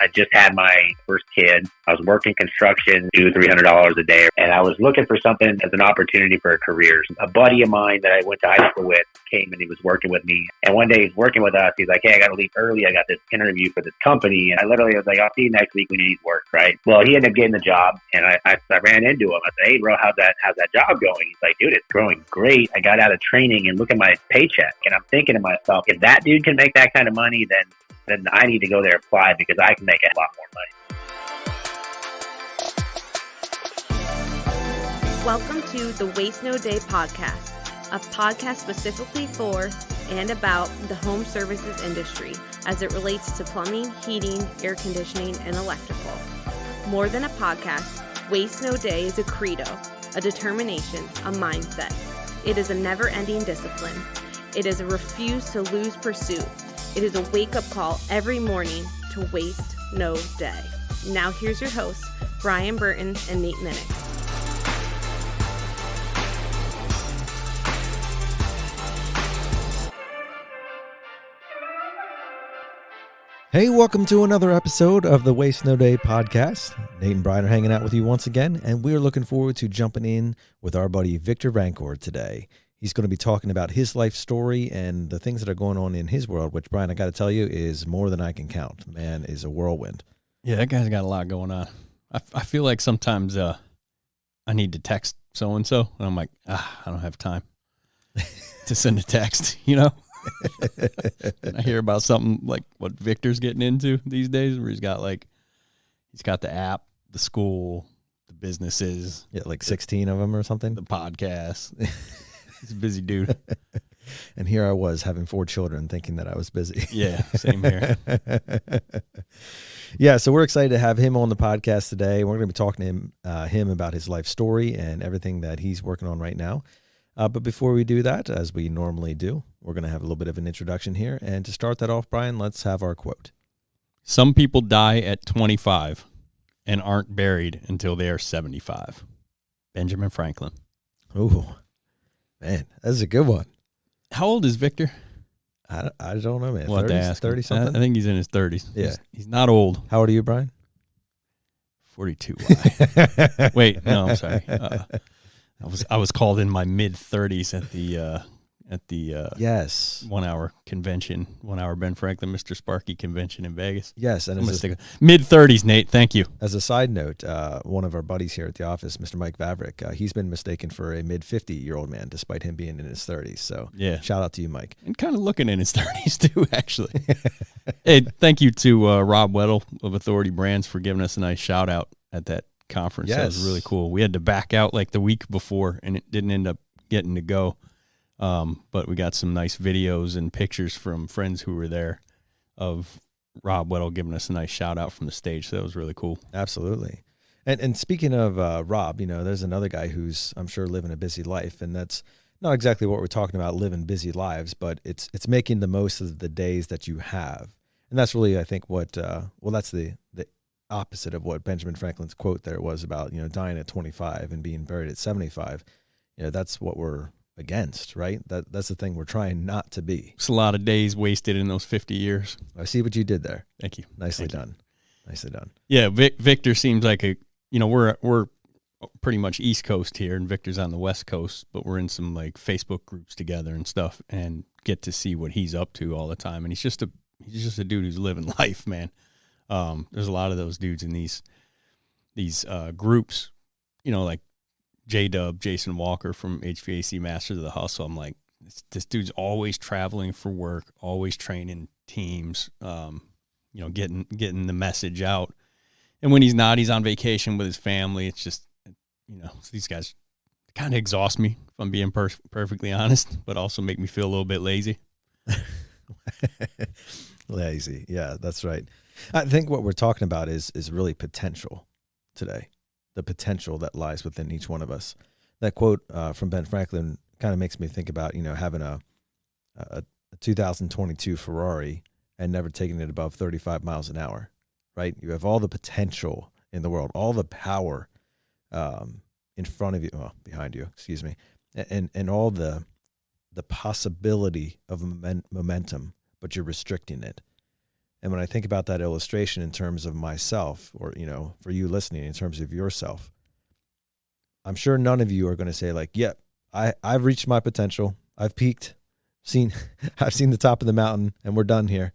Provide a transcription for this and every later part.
I just had my first kid. I was working construction, $200-300 a day, and I was looking for something as an opportunity for a career. A buddy of mine that I went to high school with came and he was working with me. And one day he's working with us. He's like, hey, I got to leave early. I got this interview for this company. And I literally was like, I'll see you next week when you need work, right? Well, he ended up getting the job, and I ran into him. I said, hey, bro, how's that job going? He's like, dude, it's growing great. I got out of training and look at my paycheck. And I'm thinking to myself, if that dude can make that kind of money, then I need to go there and apply because I can make a lot more money. Welcome to the Waste No Day podcast, a podcast specifically for and about the home services industry as it relates to plumbing, heating, air conditioning, and electrical. More than a podcast, Waste No Day is a credo, a determination, a mindset. It is a never-ending discipline. It is a refuse to lose pursuit. It is a wake-up call every morning to waste no day. Now here's your hosts, Brian Burton and Nate Minnick. Hey, welcome to another episode of the Waste No Day podcast. Nate and Brian are hanging out with you once again, and we are looking forward to jumping in with our buddy Victor Rancour today. He's going to be talking about his life story and the things that are going on in his world, which, Brian, I got to tell you, is more than I can count. The man is a whirlwind. Yeah, that guy's got a lot going on. I feel like sometimes I need to text so-and-so, and I'm like, I don't have time to send a text, you know? I hear about something like what Victor's getting into these days, where he's got the app, the school, the businesses. Yeah, like 16 of them or something. The podcast. He's a busy dude. And here I was having 4 children thinking that I was busy. Yeah, same here. Yeah, so we're excited to have him on the podcast today. We're going to be talking to him about his life story and everything that he's working on right now. But before we do that, as we normally do, we're going to have a little bit of an introduction here. And to start that off, Brian, let's have our quote. Some people die at 25 and aren't buried until they are 75. Benjamin Franklin. Oh, man, that's a good one. How old is Victor? I don't know, man. We'll 30s, have to ask 30 something? I think he's in his 30s. Yeah. He's not old. How old are you, Brian? 42. Wait, no, I'm sorry. I was called in my mid-30s at the yes 1 hour convention, 1 hour Ben Franklin, Mr. Sparky convention in Vegas. Yes, and mid-30s, Nate. Thank you. As a side note, one of our buddies here at the office, Mr. Mike Vavrick, he's been mistaken for a mid-50-year-old man, despite him being in his 30s. So yeah, shout out to you, Mike. And kind of looking in his 30s too, actually. Hey, thank you to Rob Weddle of Authority Brands for giving us a nice shout out at that conference. Yes. That was really cool. We had to back out like the week before, and it didn't end up getting to go. But we got some nice videos and pictures from friends who were there of Rob Weddle giving us a nice shout out from the stage. So that was really cool. Absolutely. And speaking of Rob, you know, there's another guy who's, I'm sure, living a busy life, and that's not exactly what we're talking about, living busy lives, but it's making the most of the days that you have. And that's really, I think, what, that's the opposite of what Benjamin Franklin's quote there was about, you know, dying at 25 and being buried at 75. You know, that's what we're against, right? That's the thing we're trying not to be. It's a lot of days wasted in those 50 years. I see what you did there. Thank you. Nicely done. Nicely done. Yeah, Victor seems like we're pretty much East Coast here, and Victor's on the West Coast, but we're in some like Facebook groups together and stuff, and get to see what he's up to all the time. And he's just a dude who's living life, man. There's a lot of those dudes in these groups, you know, like J-Dub, Jason Walker from HVAC Masters of the Hustle. I'm like, this dude's always traveling for work, always training teams, you know, getting the message out. And when he's not, he's on vacation with his family. It's just, you know, these guys kind of exhaust me, if I'm being perfectly honest, but also make me feel a little bit lazy. Lazy. Yeah, that's right. I think what we're talking about is really potential today, the potential that lies within each one of us. That quote from Ben Franklin kind of makes me think about, you know, having a 2022 Ferrari and never taking it above 35 miles an hour, right? You have all the potential in the world, all the power in front of you, behind you, excuse me, and all the possibility of momentum, but you're restricting it. And when I think about that illustration in terms of myself, or, you know, for you listening in terms of yourself, I'm sure none of you are going to say like, yep, I've reached my potential. I've peaked, I've seen the top of the mountain, and we're done here.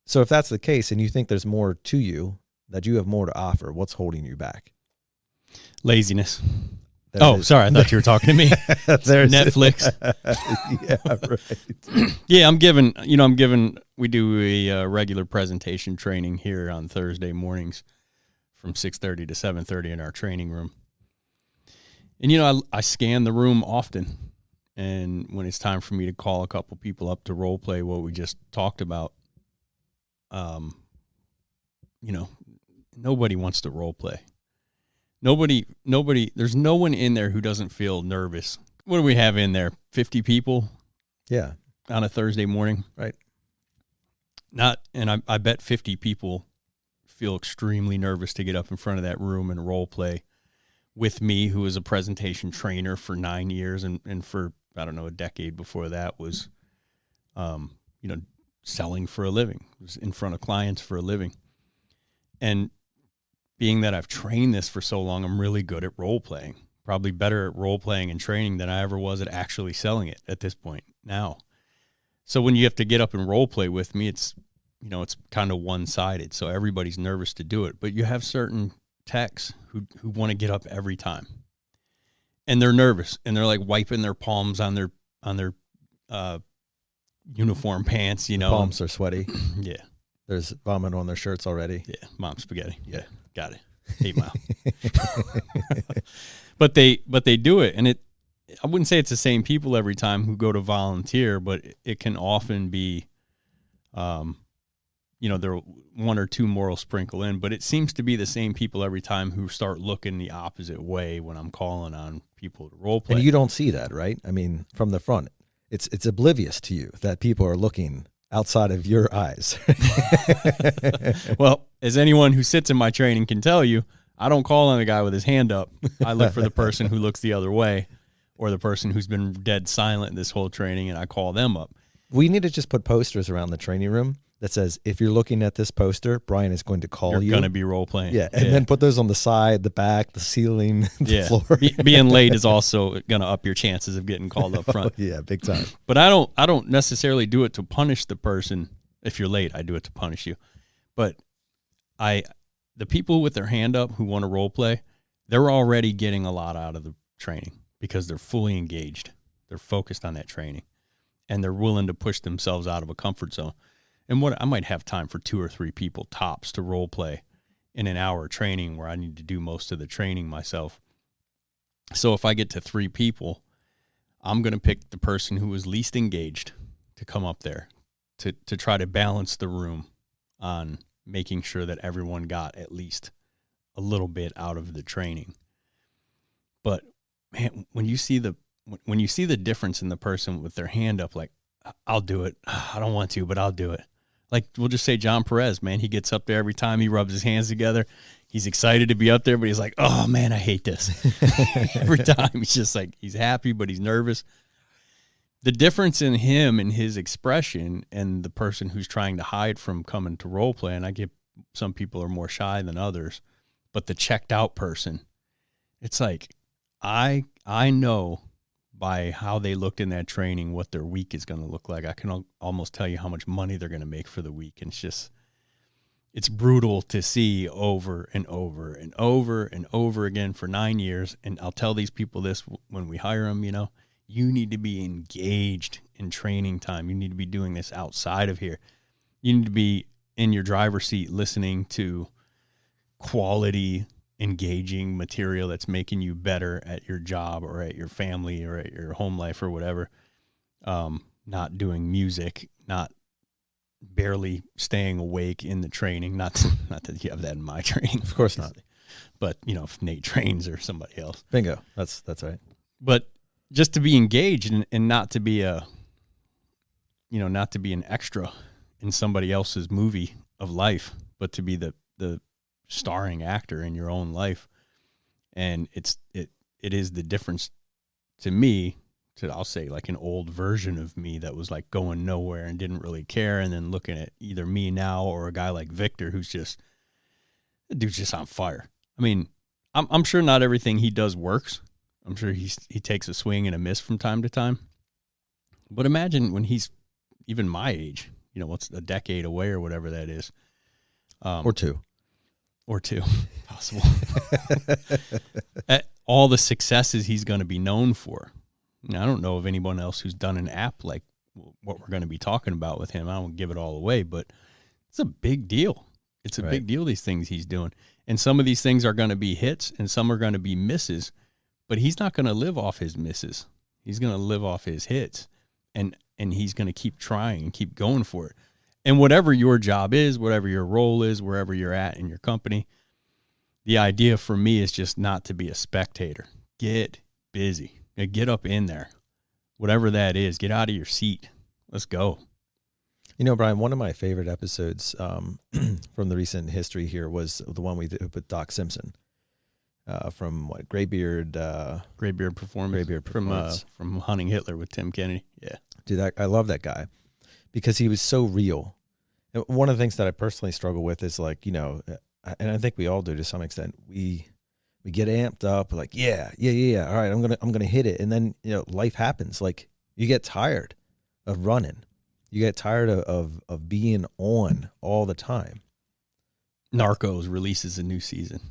So if that's the case and you think there's more to you, that you have more to offer, what's holding you back? Laziness. Sorry. I thought you were talking to me. There's Netflix. Yeah, right. Yeah, we do a regular presentation training here on Thursday mornings from 6:30 to 7:30 in our training room. And, you know, I scan the room often. And when it's time for me to call a couple people up to role play what we just talked about, you know, nobody wants to role play. Nobody, there's no one in there who doesn't feel nervous. What do we have in there? 50 people? Yeah. On a Thursday morning? Right. I bet 50 people feel extremely nervous to get up in front of that room and role play with me, who was a presentation trainer for 9 years and for, I don't know, a decade before that was, you know, selling for a living, was in front of clients for a living. And being that I've trained this for so long, I'm really good at role playing, probably better at role playing and training than I ever was at actually selling it at this point now. So when you have to get up and role play with me, it's, you know, it's kind of one-sided. So everybody's nervous to do it, but you have certain techs who want to get up every time, and they're nervous, and they're like wiping their palms on their uniform pants, you know. Palms are sweaty. Yeah. There's vomit on their shirts already. Yeah. Mom spaghetti. Yeah. Got it. 8 Mile. But they do it. And I wouldn't say it's the same people every time who go to volunteer, but it can often be, you know, there are one or two more will sprinkle in, but it seems to be the same people every time who start looking the opposite way when I'm calling on people to role play. And you don't see that, right? I mean, from the front, it's oblivious to you that people are looking outside of your eyes. Well, as anyone who sits in my training can tell you, I don't call on the guy with his hand up. I look for the person who looks the other way, or the person who's been dead silent this whole training, and I call them up. We need to just put posters around the training room that says, if you're looking at this poster, Brian is going to call you. You're going to be role playing. Yeah, and then put those on the side, the back, the ceiling, the floor. Being late is also going to up your chances of getting called up front. Yeah, big time. But I don't necessarily do it to punish the person. If you're late, I do it to punish you. But the people with their hand up who want to role play, they're already getting a lot out of the training because they're fully engaged. They're focused on that training, and they're willing to push themselves out of a comfort zone. And I might have time for 2 or 3 people tops to role play in an hour training where I need to do most of the training myself. So if I get to 3 people, I'm going to pick the person who was least engaged to come up there to try to balance the room on making sure that everyone got at least a little bit out of the training. But man, when you see the difference in the person with their hand up, like, I'll do it. I don't want to, but I'll do it. Like, we'll just say John Perez, man, he gets up there every time, he rubs his hands together. He's excited to be up there, but he's like, oh man, I hate this. Every time he's just like, he's happy, but he's nervous. The difference in him and his expression and the person who's trying to hide from coming to role play, and I get some people are more shy than others, but the checked out person, it's like, I know by how they looked in that training what their week is going to look like. I can almost tell you how much money they're going to make for the week. And it's brutal to see over and over and over and over again for 9 years. And I'll tell these people this when we hire them, you know, you need to be engaged in training time. You need to be doing this outside of here. You need to be in your driver's seat listening to quality, engaging material that's making you better at your job or at your family or at your home life or whatever. Not doing music, not barely staying awake in the training. Not that you have that in my training. Of course not. But, you know, if Nate trains or somebody else. Bingo. That's right. But just to be engaged and not to be not to be an extra in somebody else's movie of life, but to be the starring actor in your own life. And it is the difference to me I'll say like an old version of me that was like going nowhere and didn't really care. And then looking at either me now or a guy like Victor, the dude's just on fire. I mean, I'm sure not everything he does works. I'm sure he takes a swing and a miss from time to time. But imagine when he's even my age, what's a decade away or whatever that is. Or two, possible. At all the successes he's going to be known for. I don't know of anyone else who's done an app like what we're going to be talking about with him. I won't give it all away, but it's a big deal. It's a big deal, these things he's doing. And some of these things are going to be hits and some are going to be misses, but he's not going to live off his misses. He's going to live off his hits, and he's going to keep trying and keep going for it. And whatever your job is, whatever your role is, wherever you're at in your company, the idea for me is just not to be a spectator. Get busy. Get up in there. Whatever that is, get out of your seat. Let's go. Brian, one of my favorite episodes from the recent history here was the one we did with Doc Simpson from Graybeard Performance from Hunting Hitler with Tim Kennedy. Yeah, dude, I love that guy because he was so real. And one of the things that I personally struggle with is like, and I think we all do to some extent. We get amped up, like yeah. All right, I'm gonna hit it, and then life happens. Like you get tired of running. You get tired of being on all the time. Narcos releases a new season.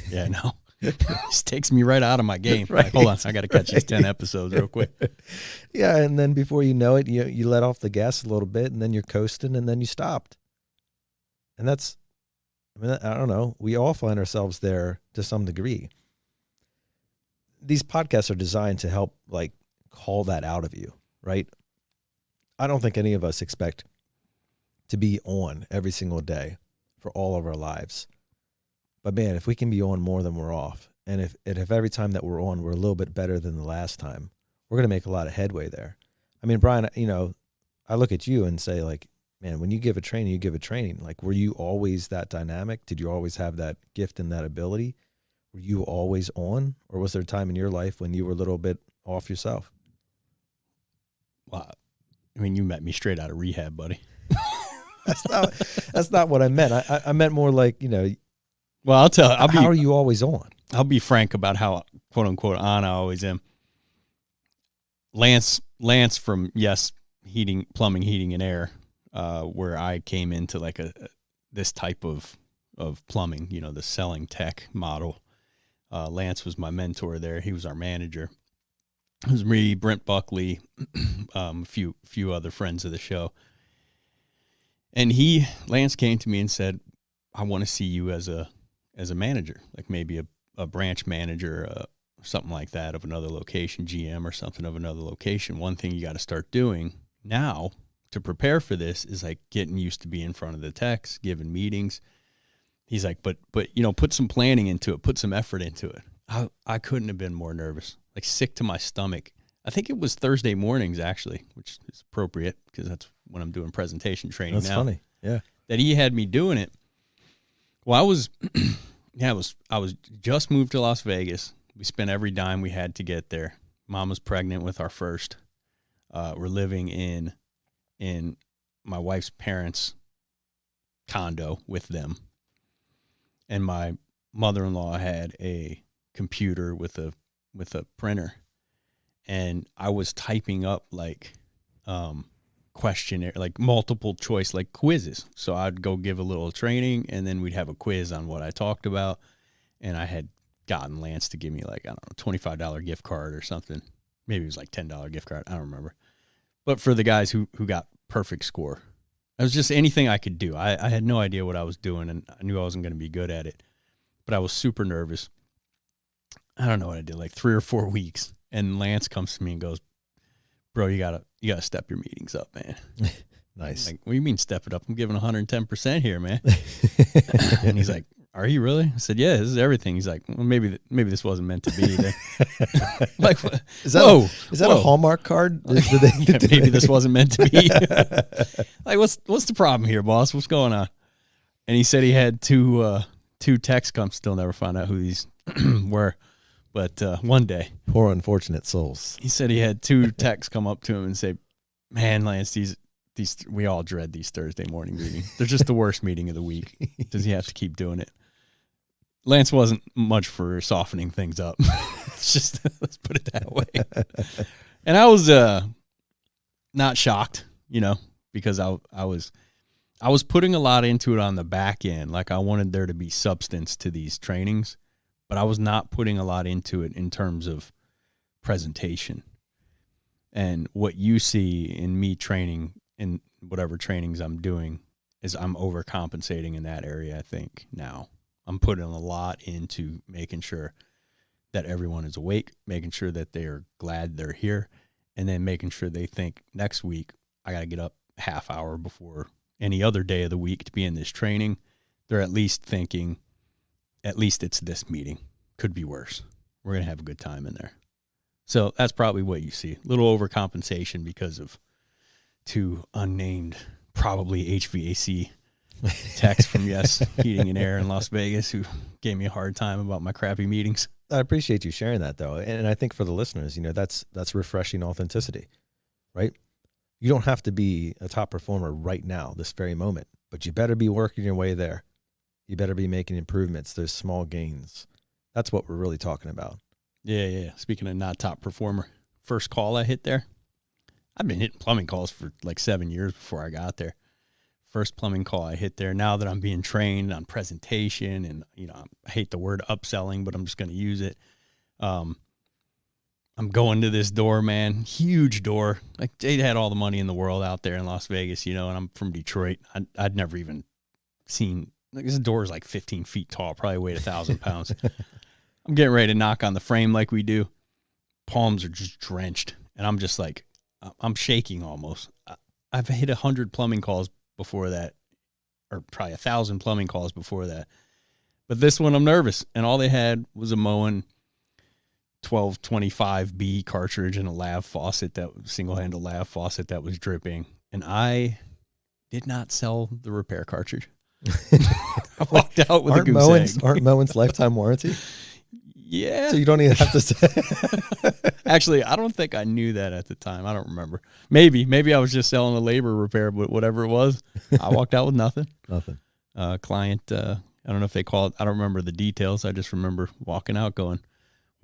Yeah, no. Just takes me right out of my game. Right, like, hold on, I got to catch these 10 episodes real quick. Yeah, and then before you know it, you let off the gas a little bit, and then you're coasting, and then you stopped. And I don't know. We all find ourselves there to some degree. These podcasts are designed to help, like, call that out of you, right? I don't think any of us expect to be on every single day for all of our lives. But man, if we can be on more than we're off, and if every time that we're on, we're a little bit better than the last time, we're going to make a lot of headway there. I mean, Brian, I look at you and say, like, man, when you give a training, you give a training. Like, were you always that dynamic? Did you always have that gift and that ability? Were you always on? Or was there a time in your life when you were a little bit off yourself? Wow. I mean, you met me straight out of rehab, buddy. That's not what I meant. I meant more like, well, how are you always on? I'll be frank about how, quote unquote, on I always am. Lance from plumbing, heating, and air, where I came into like this type of plumbing, the selling tech model. Lance was my mentor there. He was our manager. It was me, Brent Buckley, a few other friends of the show. And Lance came to me and said, I want to see you as a manager, like maybe a branch manager, something like that of another location, GM or something of another location. One thing you got to start doing now to prepare for this is like getting used to being in front of the techs, giving meetings. He's like, but put some planning into it, put some effort into it. I couldn't have been more nervous, like sick to my stomach. I think it was Thursday mornings actually, which is appropriate because that's when I'm doing presentation training. That's now. Funny. Yeah. That he had me doing it. Well, I was just moved to Las Vegas. We spent every dime we had to get there. Mom was pregnant with our first. We're living in my wife's parents' condo with them. And my mother-in-law had a computer with a printer, and I was typing up like questionnaire, like multiple choice, like quizzes. So I'd go give a little training, and then we'd have a quiz on what I talked about. And I had gotten Lance to give me like, I don't know, $25 gift card or something. Maybe it was like $10 gift card. I don't remember. But for the guys who got perfect score, it was just anything I could do. I had no idea what I was doing, and I knew I wasn't going to be good at it. But I was super nervous. I don't know what I did, like 3 or 4 weeks. And Lance comes to me and goes, bro, you gotta step your meetings up, man. Nice. Like, what do you mean step it up? I'm giving 110% here, man. And he's like, are you really? I said, yeah, this is everything. He's like, well, maybe this wasn't meant to be. Like, is that a Hallmark card? Maybe this wasn't meant to be. Like, what's the problem here, boss? What's going on? And he said he had two techs come, still never found out who these were. But one day, poor unfortunate souls. he said he had 2 techs come up to him and say, "Man, Lance, these we all dread these Thursday morning meetings. They're just the worst meeting of the week. Does he have to keep doing it?" Lance wasn't much for softening things up. It's just, let's put it that way. And I was not shocked, because I was putting a lot into it on the back end. Like, I wanted there to be substance to these trainings, but I was not putting a lot into it in terms of presentation. And what you see in me training in whatever trainings I'm doing is I'm overcompensating in that area. I think now I'm putting a lot into making sure that everyone is awake, making sure that they are glad they're here, and then making sure they think next week I got to get up half hour before any other day of the week to be in this training. They're at least thinking, at least it's this meeting. Could be worse. We're going to have a good time in there. So that's probably what you see. A little overcompensation because of 2 unnamed, probably HVAC techs from Yes Heating and Air in Las Vegas who gave me a hard time about my crappy meetings. I appreciate you sharing that, though. And I think for the listeners, that's refreshing authenticity, right? You don't have to be a top performer right now, this very moment, but you better be working your way there. You better be making improvements. There's small gains. That's what we're really talking about. Yeah. Speaking of not top performer, first call I hit there. I've been hitting plumbing calls for like 7 years before I got there. First plumbing call I hit there. Now that I'm being trained on presentation and, I hate the word upselling, but I'm just going to use it. I'm going to this door, man. Huge door. Like, they had all the money in the world out there in Las Vegas, and I'm from Detroit. I'd never even seen, this door is like 15 feet tall, probably weighed 1,000 pounds. I'm getting ready to knock on the frame like we do. Palms are just drenched. And I'm just like, I'm shaking almost. I've hit 100 plumbing calls before that, or probably 1,000 plumbing calls before that. But this one I'm nervous. And all they had was a Moen 1225B cartridge and a lav faucet, that single-handle lav faucet that was dripping. And I did not sell the repair cartridge. I walked out with a goose egg. Aren't Moen's lifetime warranty? Yeah. So you don't even have to say. Actually, I don't think I knew that at the time. I don't remember. Maybe I was just selling a labor repair, but whatever it was, I walked out with nothing. Nothing. Client, I don't know if they call it, I don't remember the details. I just remember walking out going,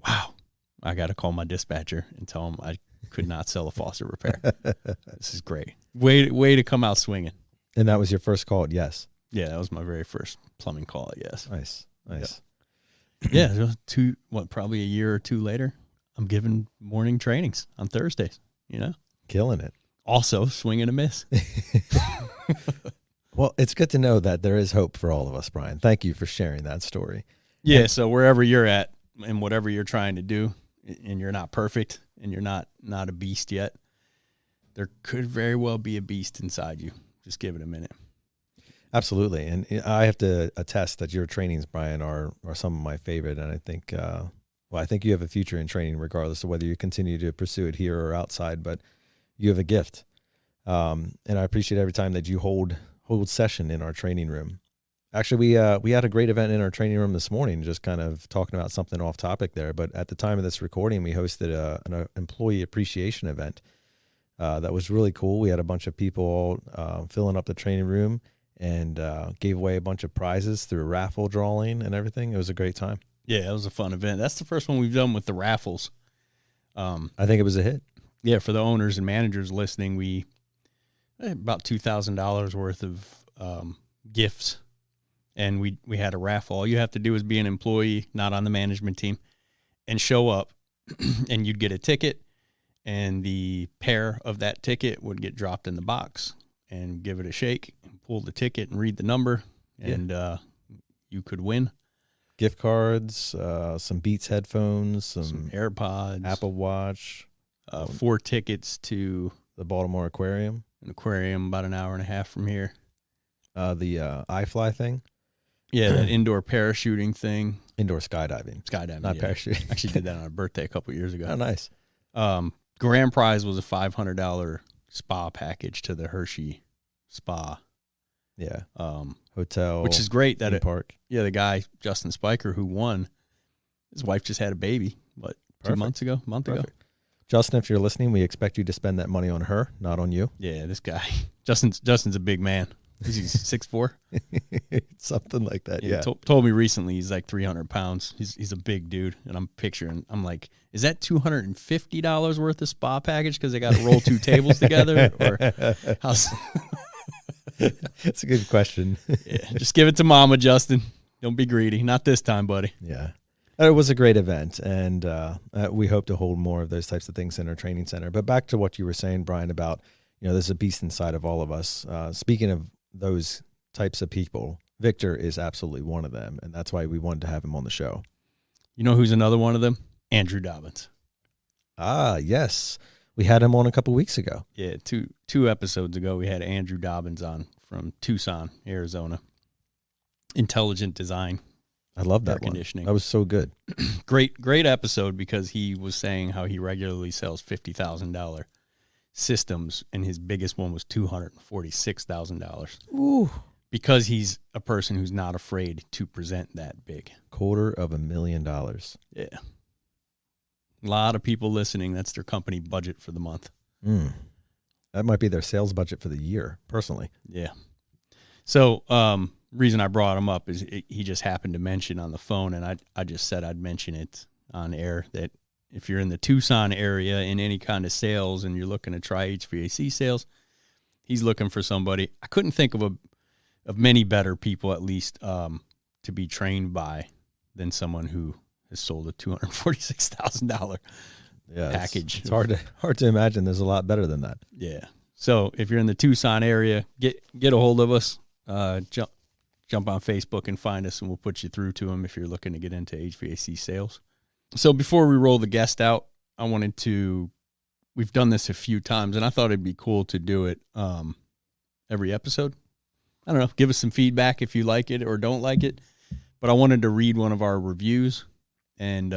wow, I got to call my dispatcher and tell him I could not sell a faucet repair. This is great. Way to come out swinging. And that was your first call at Yes? Yeah, that was my very first plumbing call at Yes. Nice. Yeah, probably a year or 2 later, I'm giving morning trainings on Thursdays, Killing it. Also swing and a miss. Well, it's good to know that there is hope for all of us, Brian. Thank you for sharing that story. Yeah, so wherever you're at and whatever you're trying to do, and you're not perfect and you're not a beast yet, there could very well be a beast inside you. Just give it a minute. Absolutely. And I have to attest that your trainings, Brian, are some of my favorite. And I think, I think you have a future in training, regardless of whether you continue to pursue it here or outside, but you have a gift. And I appreciate every time that you hold session in our training room. Actually, we had a great event in our training room this morning, just kind of talking about something off topic there. But at the time of this recording, we hosted an employee appreciation event that was really cool. We had a bunch of people filling up the training room, and gave away a bunch of prizes through a raffle drawing and everything. It was a great time. Yeah, it was a fun event. That's the first one we've done with the raffles. I think it was a hit. Yeah, for the owners and managers listening, we had about $2,000 worth of gifts, and we had a raffle. All you have to do is be an employee, not on the management team, and show up, and you'd get a ticket, and the pair of that ticket would get dropped in the box, and give it a shake, and pull the ticket and read the number, and you could win. Gift cards, some Beats headphones, some AirPods, Apple Watch, 4 tickets to the Baltimore Aquarium. An aquarium about an hour and a half from here. The iFly thing. Yeah, that indoor parachuting thing. Indoor skydiving. Not parachuting. Actually did that on a birthday a couple years ago. Oh, nice. Grand prize was a $500 spa package to the Hershey Spa. Yeah. Hotel. Which is great that park. Yeah, the guy, Justin Spiker, who won, His wife just had a baby, 2 months ago, a month ago. Justin, if you're listening, we expect you to spend that money on her, not on you. Yeah, this guy. Justin's a big man. He's 6'4"? Something like that, yeah. Told me recently he's like 300 pounds. He's a big dude, and I'm like, is that $250 worth of spa package because they got to roll 2 tables together? Or how's... That's a good question. Yeah, just give it to mama, Justin. Don't be greedy. Not this time, buddy. Yeah. It was a great event, and we hope to hold more of those types of things in our training center. But back to what you were saying, Brian, about, there's a beast inside of all of us. Speaking of those types of people, Victor is absolutely one of them, and that's why we wanted to have him on the show. You know who's another one of them? Andrew Dobbins. Ah, yes. We had him on a couple weeks ago. Yeah, two episodes ago, we had Andrew Dobbins on from Tucson, Arizona. Intelligent Design. I love that conditioning. That was so good. Great episode, because he was saying how he regularly sells $50,000 systems, and his biggest one was $246,000. Ooh. Because he's a person who's not afraid to present that big. $250,000. Yeah. A lot of people listening, that's their company budget for the month. That might be their sales budget for the year, personally. Yeah. So, reason I brought him up is he just happened to mention on the phone, and I just said I'd mention it on air, that if you're in the Tucson area in any kind of sales and you're looking to try HVAC sales, he's looking for somebody. I couldn't think of many better people, at least, to be trained by than someone who has sold a $246,000 package. It's hard to imagine there's a lot better than that. Yeah. So if you're in the Tucson area, get a hold of us. Jump on Facebook and find us, and we'll put you through to him if you're looking to get into HVAC sales. So before we roll the guest out, we've done this a few times, and I thought it'd be cool to do it every episode. I don't know, give us some feedback if you like it or don't like it. But I wanted to read one of our reviews and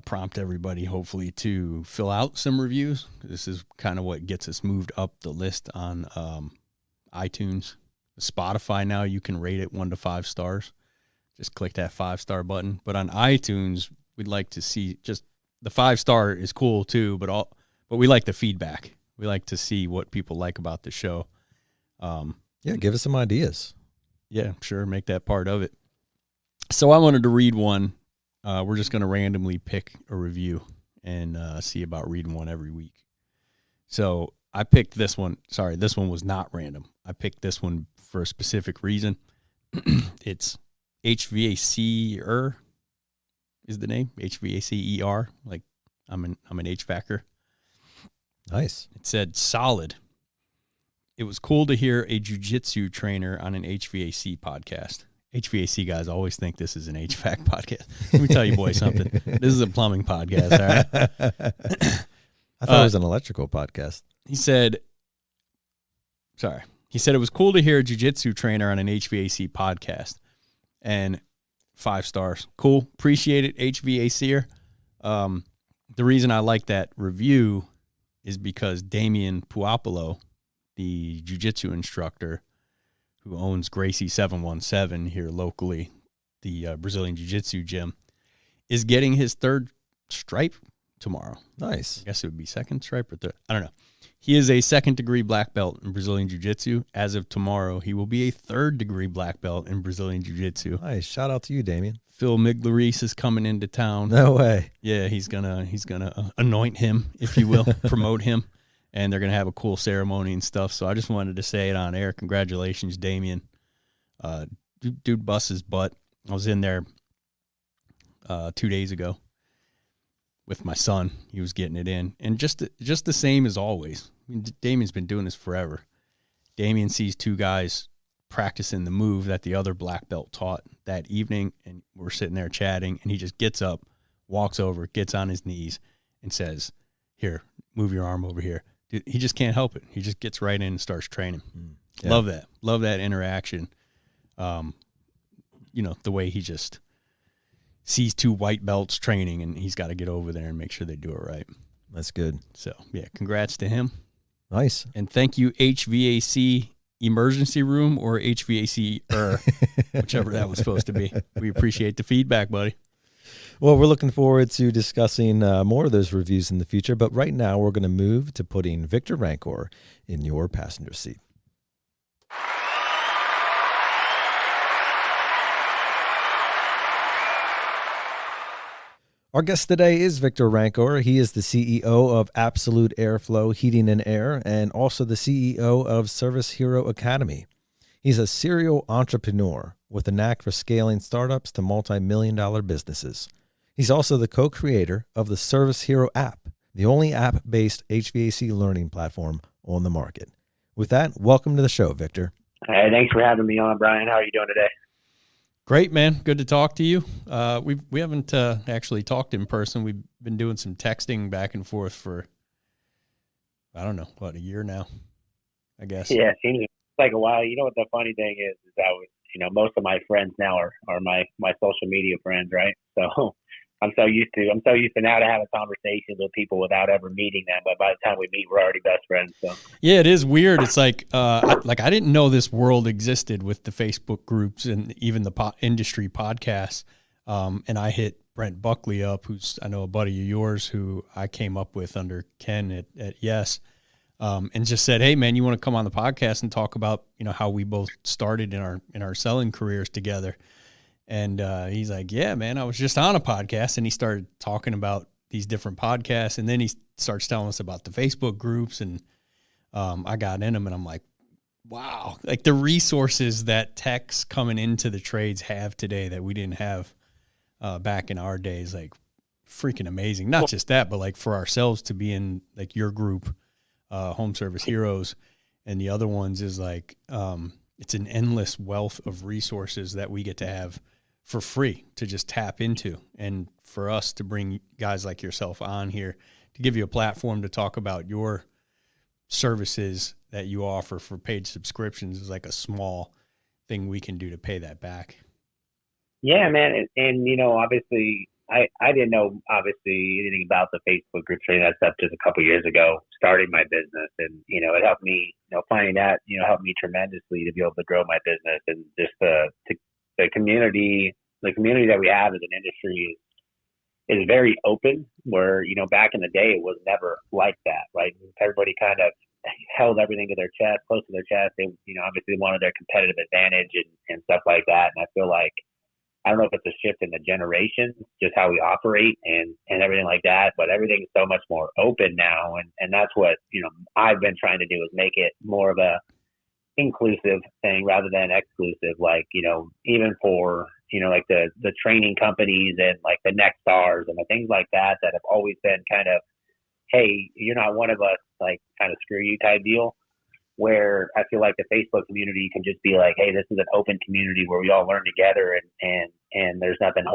prompt everybody, hopefully, to fill out some reviews. This is kind of what gets us moved up the list on iTunes. Spotify now, you can rate it 1 to 5 stars. Just click that 5-star button. But on iTunes, we'd like to see, just the 5-star is cool too, but we like the feedback. We like to see what people like about the show. Give us some ideas. Yeah, sure. Make that part of it. So I wanted to read one. We're just going to randomly pick a review and see about reading one every week. So I picked this one. Sorry, this one was not random. I picked this one for a specific reason. It's HVAC-er is the name. HVAC-er. Like I'm an HVACer. Nice. It said, solid. It was cool to hear a jiu-jitsu trainer on an HVAC podcast. HVAC guys always think this is an HVAC podcast. Let me tell you boys something. This is a plumbing podcast, all right? I thought it was an electrical podcast. He said it was cool to hear a jiu-jitsu trainer on an HVAC podcast. And 5 stars. Cool. Appreciate it, HVACer. The reason I like that review is because Damian Puopolo, the jiu-jitsu instructor who owns Gracie 717 here locally, the Brazilian jiu-jitsu gym, is getting his 3rd stripe tomorrow. Nice. I guess it would be 2nd stripe or 3rd. I don't know. He is a 2nd-degree black belt in Brazilian jiu-jitsu. As of tomorrow, he will be a 3rd-degree black belt in Brazilian jiu-jitsu. Nice. Shout out to you, Damien. Phil Miglioris is coming into town. No way. Yeah, he's gonna anoint him, if you will, promote him, and they're gonna have a cool ceremony and stuff. So I just wanted to say it on air. Congratulations, Damien. Dude busts his butt. I was in there 2 days ago with my son. He was getting it in, and just the same as always. I mean, Damien's been doing this forever. Damien sees 2 guys practicing the move that the other black belt taught that evening, and we're sitting there chatting, and he just gets up, walks over, gets on his knees, and says, "Here, move your arm over here." Dude, he just can't help it. He just gets right in and starts training. Yeah. Love that interaction. The way he just sees 2 white belts training, and he's got to get over there and make sure they do it right. That's good. So, yeah, congrats to him. Nice. And thank you, HVAC-er, emergency room or HVAC, whichever that was supposed to be. We appreciate the feedback, buddy. Well, we're looking forward to discussing more of those reviews in the future, but right now we're going to move to putting Victor Rancour in your passenger seat. Our guest today is Victor Rancour. He is the CEO of Absolute Airflow Heating and Air and also the CEO of Service Hero Academy. He's a serial entrepreneur with a knack for scaling startups to multi-million-dollar businesses. He's also the co-creator of the Service Hero app, the only app-based HVAC learning platform on the market. With that, welcome to the show, Victor. Hey, thanks for having me on, Brian. How are you doing today? Great, man. Good to talk to you. We haven't actually talked in person. We've been doing some texting back and forth for, I don't know, a year now, I guess. Yeah, it seems like a while. You know what the funny thing is that, most of my friends now are my social media friends, right? So I'm so used to now to having conversations with people without ever meeting them. But by the time we meet, we're already best friends. So yeah, it is weird. It's like I didn't know this world existed with the Facebook groups and even the industry podcasts. And I hit Brent Buckley up, who's I know a buddy of yours who I came up with under Ken at Yes, and just said, "Hey, man, you want to come on the podcast and talk about how we both started in our selling careers together?" And he's like, "Yeah, man, I was just on a podcast," and he started talking about these different podcasts, and then he starts telling us about the Facebook groups, and I got in them, and I'm like, wow, like the resources that techs coming into the trades have today that we didn't have back in our days, like freaking amazing. Not just that, but like for ourselves to be in like your group, Home Service Heroes, and the other ones is like it's an endless wealth of resources that we get to have for free to just tap into. And for us to bring guys like yourself on here to give you a platform to talk about your services that you offer for paid subscriptions is like a small thing we can do to pay that back. yeah, man, and obviously I didn't know obviously anything about the Facebook groups or any of that stuff just a couple of years ago, starting my business, and it helped me, finding that helped me tremendously to be able to grow my business, and just the community that we have as an industry is very open, where back in the day it was never like that, right? Everybody kind of held everything to their chest, close to their chest. They obviously wanted their competitive advantage and stuff like that. And I feel like, I don't know if it's a shift in the generations, just how we operate and everything like that, but everything's so much more open now. And that's what, I've been trying to do, is make it more of a inclusive thing rather than exclusive. Like, even for, like the training companies and like the Nextars and the things like that have always been kind of, hey, you're not one of us, like kind of screw you type deal. Where I feel like the Facebook community can just be like, hey, this is an open community where we all learn together, and there's nothing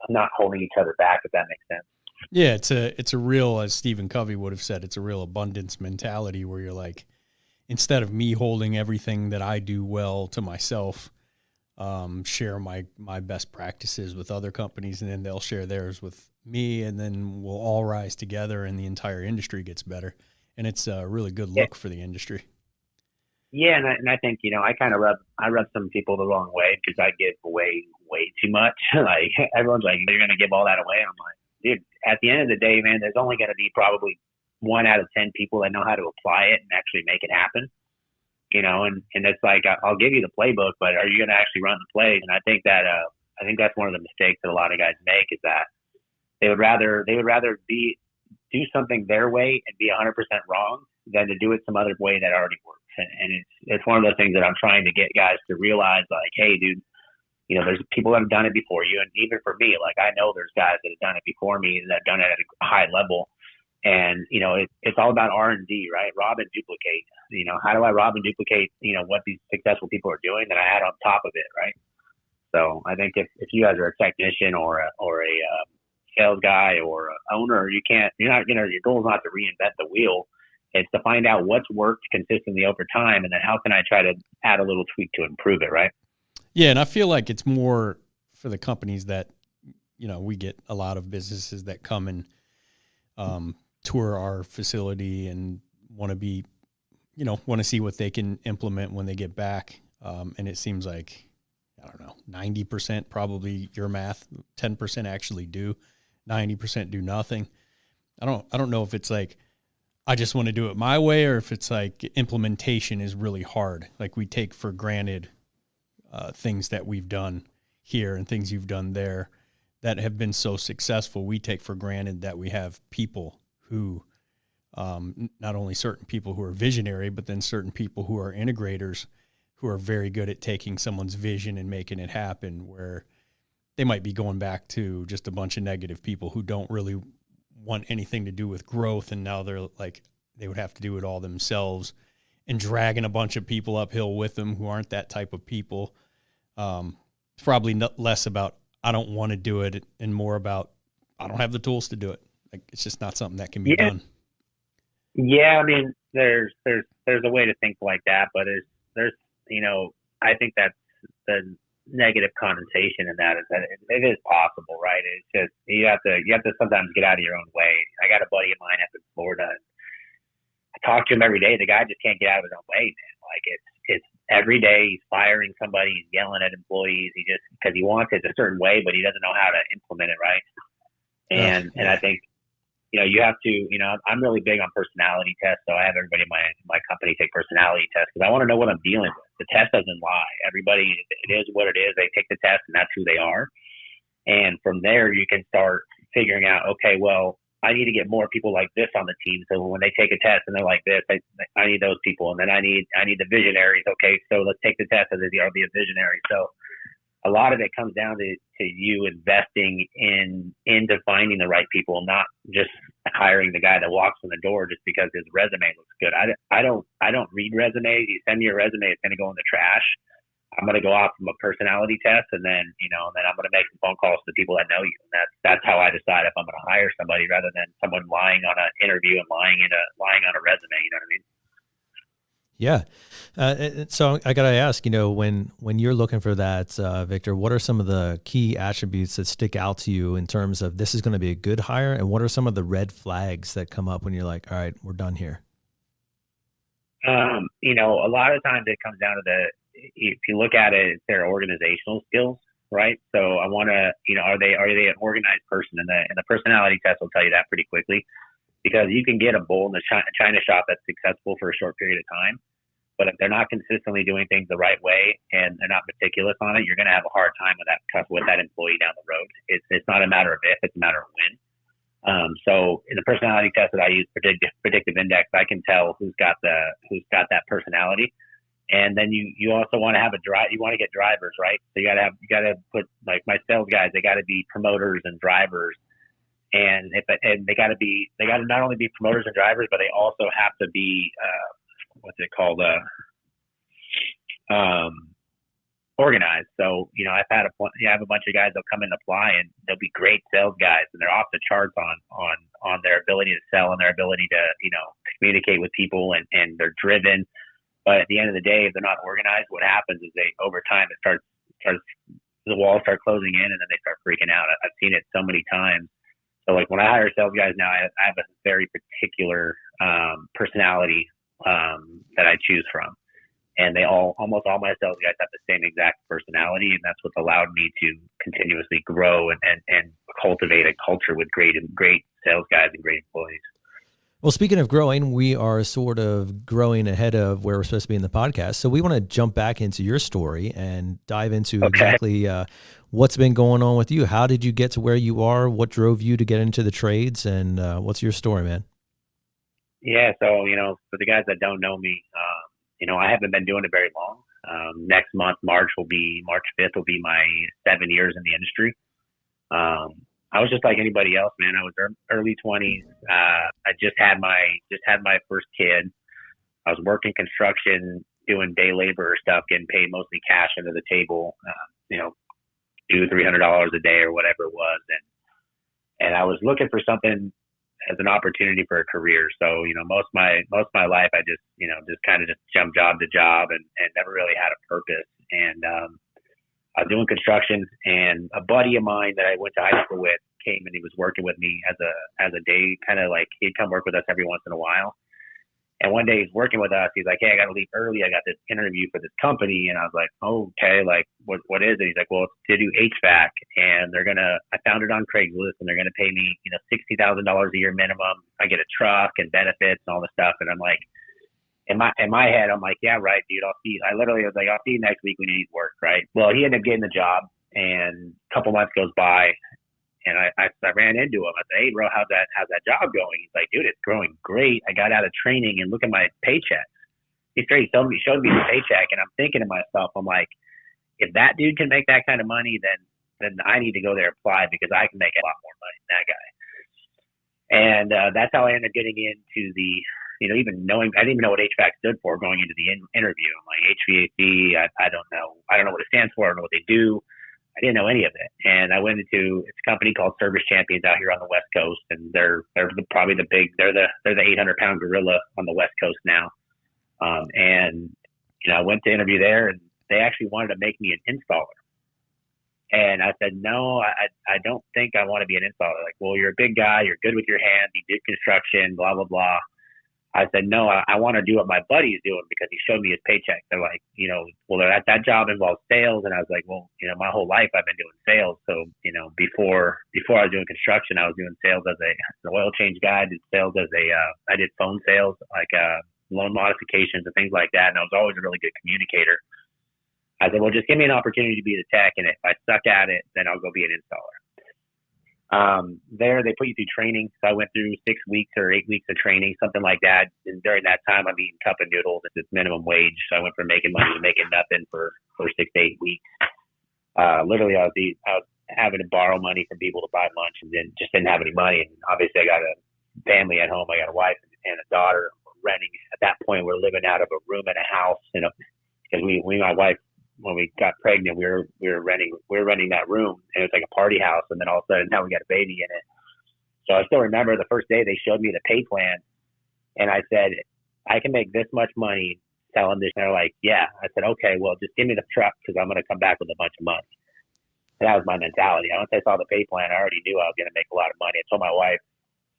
not holding each other back, if that makes sense. Yeah, it's a real, as Stephen Covey would have said, it's a real abundance mentality where you're like, instead of me holding everything that I do well to myself, share my best practices with other companies, and then they'll share theirs with me, and then we'll all rise together and the entire industry gets better. And it's a really good look for the industry. Yeah, and I think I kind of rub some people the wrong way, because I give away way too much. Like, everyone's like, you're gonna give all that away. I'm like, dude, at the end of the day, man, there's only gonna be probably 1 out of 10 people that know how to apply it and actually make it happen. And it's like, I'll give you the playbook, but are you gonna actually run the plays? And I think that's one of the mistakes that a lot of guys make, is that they would rather do something their way and be 100% wrong than to do it some other way that already works. And it's one of those things that I'm trying to get guys to realize, like, hey, dude, there's people that have done it before you. And even for me, like, I know there's guys that have done it before me and that have done it at a high level. And, it's all about R&D, right? Rob and duplicate. How do I rob and duplicate, what these successful people are doing that I add on top of it, right? So I think if you guys are a technician or a sales guy or an owner, your goal is not to reinvent the wheel. It's to find out what's worked consistently over time, and then how can I try to add a little tweak to improve it, right? Yeah, and I feel like it's more for the companies that, we get a lot of businesses that come and tour our facility and want to be, want to see what they can implement when they get back. And it seems like, I don't know, 90% probably your math, 10% actually do, 90% do nothing. I don't know if it's like, I just want to do it my way, or if it's like implementation is really hard. Like we take for granted things that we've done here and things you've done there that have been so successful. We take for granted that we have people who, not only certain people who are visionary, but then certain people who are integrators who are very good at taking someone's vision and making it happen, where they might be going back to just a bunch of negative people who don't really want anything to do with growth. And now they're like, they would have to do it all themselves and dragging a bunch of people uphill with them who aren't that type of people. It's probably less about, I don't want to do it, and more about, I don't have the tools to do it. Like, it's just not something that can be done. Yeah. I mean, there's a way to think like that, but there's, I think that's the negative connotation in that, is that it is possible, right? It's just, you have to sometimes get out of your own way. I got a buddy of mine up in Florida. I talk to him every day. The guy just can't get out of his own way, man. Like it's every day he's firing somebody, he's yelling at employees. He just, because he wants it a certain way, but he doesn't know how to implement it right. And I think, you have to, I'm really big on personality tests. So I have everybody in my company take personality tests because I want to know what I'm dealing with. The test doesn't lie. Everybody, it is what it is. They take the test and that's who they are. And from there, you can start figuring out, okay, well, I need to get more people like this on the team. So when they take a test and they're like this, I need those people. And then I need the visionaries. Okay, so let's take the test and I'll be a visionary. So a lot of it comes down to you investing into finding the right people, not just hiring the guy that walks in the door just because his resume looks good. I don't read resumes. You send me a resume, it's going to go in the trash. I'm going to go off from a personality test, and then then I'm going to make some phone calls to people that know you. And that's how I decide if I'm going to hire somebody, rather than someone lying on an interview and lying on a resume. You know what I mean? Yeah. So I got to ask, when you're looking for that, Victor, what are some of the key attributes that stick out to you in terms of this is going to be a good hire? And what are some of the red flags that come up when you're like, all right, we're done here? A lot of times it comes down to if you look at it, it's their organizational skills, right? So I want to, are they an organized person? And the personality test will tell you that pretty quickly. Because you can get a bull in the China shop that's successful for a short period of time, but if they're not consistently doing things the right way and they're not meticulous on it, you're going to have a hard time with that employee down the road. It's not a matter of if, it's a matter of when. So in the personality test that I use, predictive index, I can tell who's got that personality. And then you also want to have you want to get drivers, right? So you got to put, like, my sales guys, they got to be promoters and drivers. And they got to not only be promoters and drivers, but they also have to be organized. So I have a bunch of guys that'll come and apply, and they'll be great sales guys, and they're off the charts on their ability to sell and their ability to communicate with people, and they're driven. But at the end of the day, if they're not organized, what happens is over time the walls start closing in, and then they start freaking out. I've seen it so many times. So, like, when I hire sales guys now, I have a very particular personality that I choose from, and almost all my sales guys have the same exact personality, and that's what's allowed me to continuously grow and cultivate a culture with great sales guys and great employees. Well, speaking of growing, we are sort of growing ahead of where we're supposed to be in the podcast. So we want to jump back into your story and dive into exactly what's been going on with you. How did you get to where you are? What drove you to get into the trades? And what's your story, man? Yeah. So, for the guys that don't know me, I haven't been doing it very long. Next month, March 5th will be my 7 years in the industry. I was just like anybody else, man. I was early 20s. I just had my first kid. I was working construction, doing day labor stuff, getting paid mostly cash under the table, $200-$300 a day or whatever it was. And I was looking for something as an opportunity for a career. So, most of my life, I just kind of jumped job to job and never really had a purpose. And, I was doing construction, and a buddy of mine that I went to high school with came, and he was working with me as a day, kind of like he'd come work with us every once in a while. And one day he's working with us. He's like, hey, I got to leave early. I got this interview for this company. And I was like, oh, okay, like, what is it? He's like, well, it's to do HVAC. And I found it on Craigslist, and they're going to pay me, $60,000 a year minimum. I get a truck and benefits and all this stuff. And I'm like, in my head, I'm like, yeah, right, dude. I literally was like, I'll see you next week when you need work, right? Well, he ended up getting the job, and a couple months goes by, and I ran into him. I said, hey, bro, how's that job going? He's like, dude, it's growing great. I got out of training, and look at my paycheck. He straight showed me the paycheck, and I'm thinking to myself, I'm like, if that dude can make that kind of money, then I need to go there and apply, because I can make a lot more money than that guy. And that's how I ended up getting into the, even knowing, I didn't even know what HVAC stood for going into the interview. I'm like, HVAC, I don't know what it stands for. I don't know what they do. I didn't know any of it. And I went into, it's a company called Service Champions out here on the West Coast. And they're probably the 800-pound gorilla on the West Coast now. I went to interview there, and they actually wanted to make me an installer. And I said, no, I don't think I want to be an installer. Like, well, you're a big guy. You're good with your hands. You did construction, blah, blah, blah. I said, no, I want to do what my buddy is doing, because he showed me his paycheck. They're like, well, that job involves sales. And I was like, well, my whole life I've been doing sales. So, before I was doing construction, I was doing sales as an oil change guy. I did sales I did phone sales, like loan modifications and things like that. And I was always a really good communicator. I said, well, just give me an opportunity to be the tech. And if I suck at it, then I'll go be an installer. There they put you through training. So I went through 6 weeks or 8 weeks of training, something like that. And during that time, I'm eating cup of noodles at this minimum wage. So I went from making money to making nothing for 6 to 8 weeks. Literally, I was having to borrow money from people to buy lunch, and then just didn't have any money. And obviously, I got a family at home. I got a wife and a daughter. We're renting. At that point, we're living out of a room in a house, because my wife, when we got pregnant, we were renting that room, and it was like a party house. And then all of a sudden, now we got a baby in it. So I still remember the first day they showed me the pay plan, and I said, I can make this much money selling this. And they're like, yeah. I said, okay, well, just give me the truck, because I'm going to come back with a bunch of money. And that was my mentality. Once I saw the pay plan, I already knew I was going to make a lot of money. I told my wife,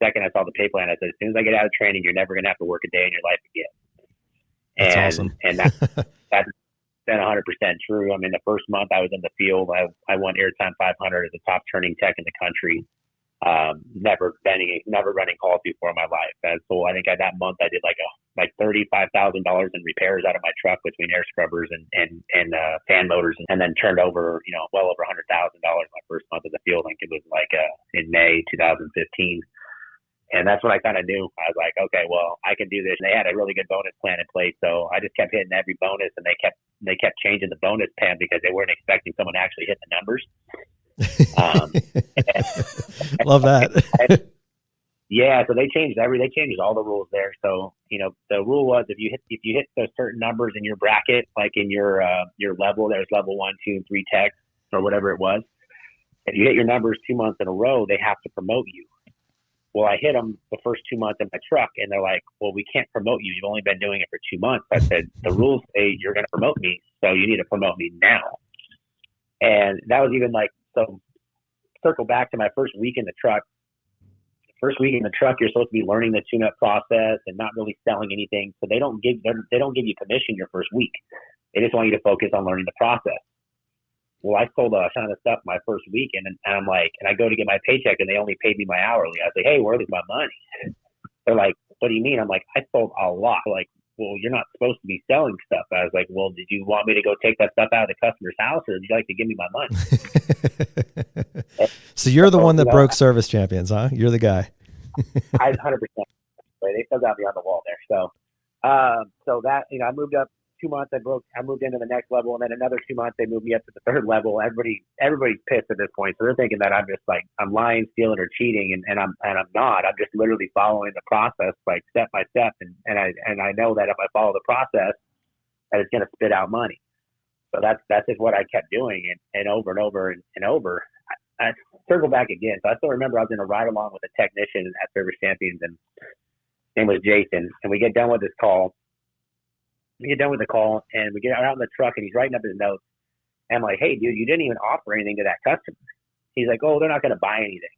second I saw the pay plan, I said, as soon as I get out of training, you're never going to have to work a day in your life again. That's awesome. And that's been 100% true. I mean, the first month I was in the field, I won Airtime 500 as a top turning tech in the country. Never running calls before in my life. And so I think at that month I did like $35,000 in repairs out of my truck between air scrubbers and fan motors, and then turned over, well over $100,000 my first month in the field. I think it was in May 2015. And that's what I kind of knew. I was like, okay, well, I can do this. And they had a really good bonus plan in place. So I just kept hitting every bonus, and they kept changing the bonus plan because they weren't expecting someone to actually hit the numbers. Love that. Yeah. So they changed all the rules there. So, the rule was if you hit those certain numbers in your bracket, like in your level, there's level 1, 2, and 3 techs or whatever it was. If you hit your numbers 2 months in a row, they have to promote you. Well, I hit them the first 2 months in my truck, and they're like, well, we can't promote you. You've only been doing it for 2 months. I said, the rules say you're going to promote me, so you need to promote me now. And that was even so circle back to my first week in the truck. First week in the truck, you're supposed to be learning the tune-up process and not really selling anything. So they don't give you commission your first week. They just want you to focus on learning the process. Well, I sold a ton of stuff my first week, and I'm like, and I go to get my paycheck, and they only paid me my hourly. I was like, hey, where's my money? They're like, what do you mean? I'm like, I sold a lot. They're like, well, you're not supposed to be selling stuff. I was like, well, did you want me to go take that stuff out of the customer's house, or would you like to give me my money? So you're the one that broke Service Champions, huh? You're the guy. I 100%. They still got me on the wall there. So that, I moved up 2 months. I moved into the next level, and then another 2 months they moved me up to the third level. Everybody's pissed at this point, so they're thinking that I'm just I'm lying, stealing, or cheating, and I'm not. I'm just literally following the process step by step, and I know that if I follow the process, that it's going to spit out money. So that's just what I kept doing, and over and over and over. I circle back again. So I still remember I was in a ride along with a technician at Service Champions, and his name was Jason, and we get done with this call. We get done with the call, and we get out in the truck, and he's writing up his notes. And I'm like, hey, dude, you didn't even offer anything to that customer. He's like, oh, they're not going to buy anything.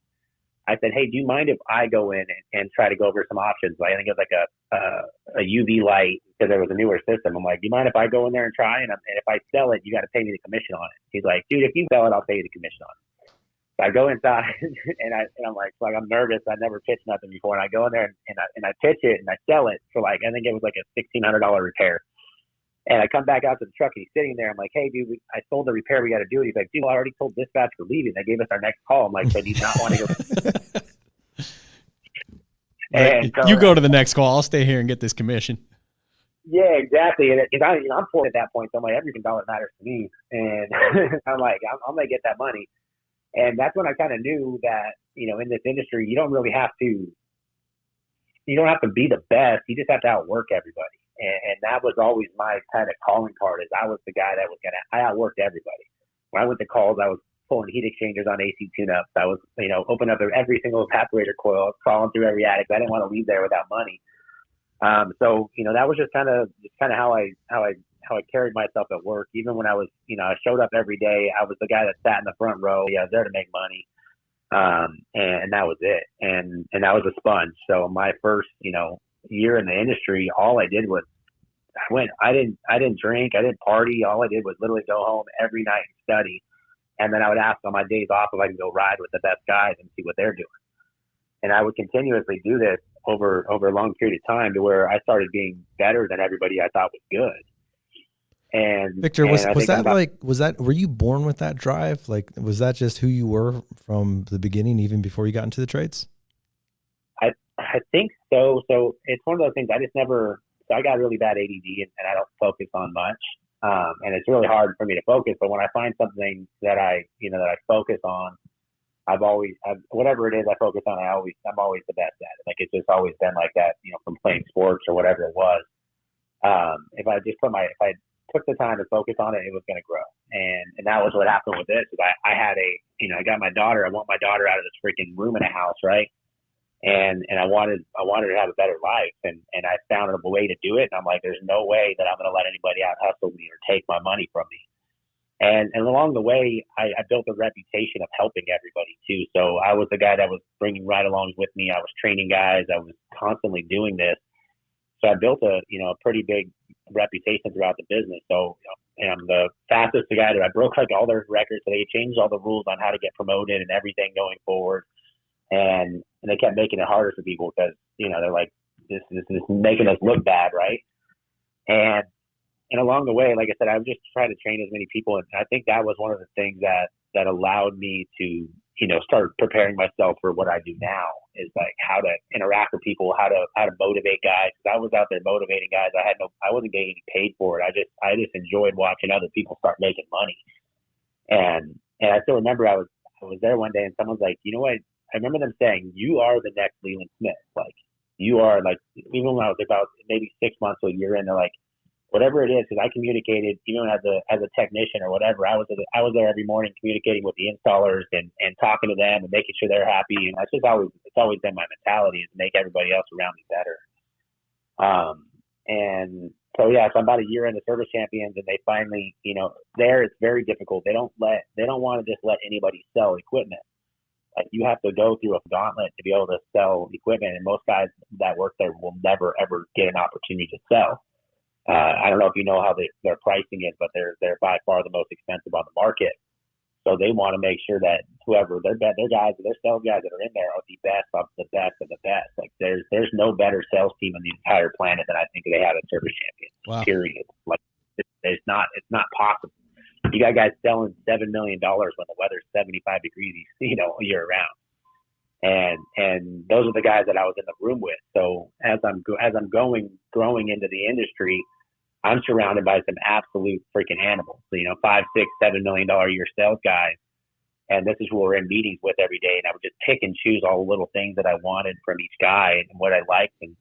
I said, hey, do you mind if I go in and try to go over some options? Like, I think it was like a UV light, because there was a newer system. I'm like, do you mind if I go in there and try? And if I sell it, you got to pay me the commission on it. He's like, dude, if you sell it, I'll pay you the commission on it. So I go inside and I'm like, I'm nervous. I never pitched nothing before. And I go in there and I pitch it and I sell it for like, I think it was like a $1,600 repair. And I come back out to the truck and he's sitting there. I'm like, hey, dude, I sold the repair. We got to do it. He's like, dude, I already told dispatch we're leaving. They gave us our next call. I'm like, so do you not want to go? And so, you go to the next call. I'll stay here and get this commission. Yeah, exactly. And I'm poor at that point. So I'm like, every dollar matters to me. And I'm like, I'm going to get that money. And that's when I kind of knew that, in this industry, you don't really have to be the best. You just have to outwork everybody. And that was always my kind of calling card, is I was the guy that I outworked everybody. When I went to calls, I was pulling heat exchangers on AC tune-ups. I was, opening up every single evaporator coil, crawling through every attic. I didn't want to leave there without money. So, that was just kind of how I carried myself at work. Even when I was, I showed up every day. I was the guy that sat in the front row. I was there to make money. And that was it. And I was a sponge. So my first, year in the industry, all I did was I didn't drink. I didn't party. All I did was literally go home every night and study. And then I would ask on my days off if I could go ride with the best guys and see what they're doing. And I would continuously do this over a long period of time, to where I started being better than everybody I thought was good. And Victor, were you born with that drive? Like, was that just who you were from the beginning, even before you got into the trades? I think so. So it's one of those things so I got really bad ADD and I don't focus on much. And it's really hard for me to focus, but when I find something that I focus on, whatever it is I focus on, I'm always the best at it. Like, it's just always been like that, from playing sports or whatever it was. If I took the time to focus on it, it was going to grow. And that was what happened with this. Is I had I got my daughter. I want my daughter out of this freaking room in a house, right? And I wanted her to have a better life. And I found a way to do it. And I'm like, there's no way that I'm going to let anybody out hustle me or take my money from me. And along the way, I built a reputation of helping everybody too. So I was the guy that was bringing ride-alongs with me. I was training guys. I was constantly doing this. So I built a pretty big reputation throughout the business. So I'm the fastest guy I broke like all their records. So they changed all the rules on how to get promoted and everything going forward. And they kept making it harder for people because, they're like, this is making us look bad, right? And along the way, like I said, I would just try to train as many people. And I think that was one of the things that allowed me to, start preparing myself for what I do now, is like how to interact with people, how to motivate guys. Cause I was out there motivating guys. I wasn't getting paid for it. I just enjoyed watching other people start making money. And I still remember I was there one day and someone's like, you know what? I remember them saying, you are the next Leland Smith. Like, you are, like, even when I was about maybe 6 months to a year in, they're like, whatever it is, because I communicated, even as a technician or whatever, I was there every morning communicating with the installers and talking to them and making sure they're happy. And it's always been my mentality, is to make everybody else around me better. And so yeah, so I'm about a year into Service Champions, and they finally, there it's very difficult. They don't want to just let anybody sell equipment. Like, you have to go through a gauntlet to be able to sell equipment, and most guys that work there will never ever get an opportunity to sell. I don't know if you know how their pricing is, but they're by far the most expensive on the market. So they want to make sure that whoever their guys, their sales guys that are in there are the best of the best of the best. Like, there's no better sales team on the entire planet than I think they have at Service Champions. Wow. Period. Like, it's not possible. You got guys selling $7 million when the weather's 75 degrees, year round. And those are the guys that I was in the room with. So as I'm growing into the industry, I'm surrounded by some absolute freaking animals. So, $5, $6, $7 million a year sales guys. And this is who we're in meetings with every day. And I would just pick and choose all the little things that I wanted from each guy and what I liked. And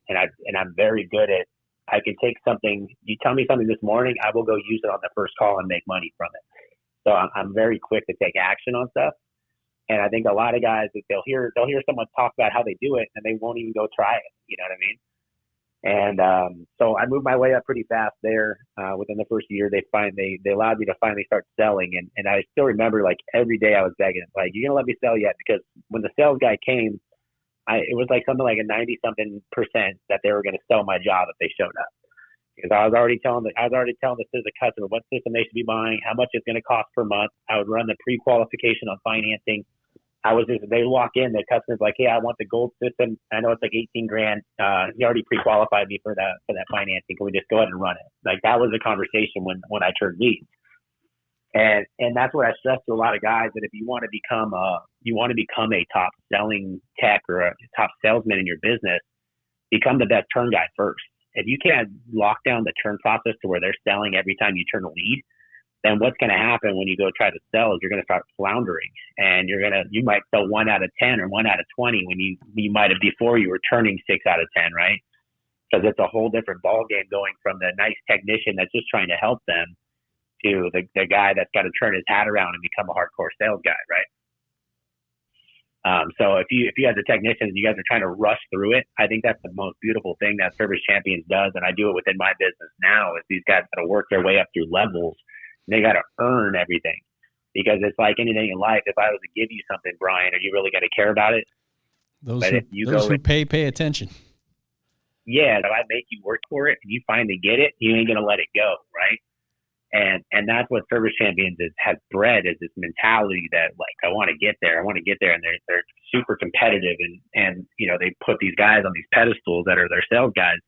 I'm very good at, I can take something, you tell me something this morning, I will go use it on the first call and make money from it. So I'm very quick to take action on stuff. And I think a lot of guys, they'll hear someone talk about how they do it and they won't even go try it. You know what I mean? And so I moved my way up pretty fast there. Within the first year, they allowed me to finally start selling. And I still remember, like, every day I was begging, like, "You're gonna let me sell yet?" Because when the sales guy came, it was like something like a 90-something% that they were going to sell my job if they showed up. Because I was already telling the customer what system they should be buying, how much it's going to cost per month. I would run the pre-qualification on financing. They walk in, the customer's like, "Hey, I want the gold system. I know it's like 18 grand. He already pre-qualified me for that financing. Can we just go ahead and run it?" Like, that was the conversation when I turned leads. And that's what I stress to a lot of guys, that if you want to become a top selling tech or a top salesman in your business, become the best turn guy first. If you can't lock down the turn process to where they're selling every time you turn a lead, then what's going to happen when you go try to sell is you're going to start floundering, and you might sell 1 out of 10 or 1 out of 20 when you might have before you were turning 6 out of 10, right? Because it's a whole different ball game going from the nice technician that's just trying to help them to the guy that's got to turn his hat around and become a hardcore sales guy, right? So if you guys are technicians, you guys are trying to rush through it. I think that's the most beautiful thing that Service Champions does, and I do it within my business now. Is these guys got to work their way up through levels. They got to earn everything, because it's like anything in life. If I was to give you something, Brian, are you really going to care about it? Those who pay attention. Yeah, if I make you work for it and you finally get it, you ain't going to let it go, right? And that's what Service Champions has bred, is this mentality that, like, I want to get there, and they're super competitive, and they put these guys on these pedestals that are their sales guys.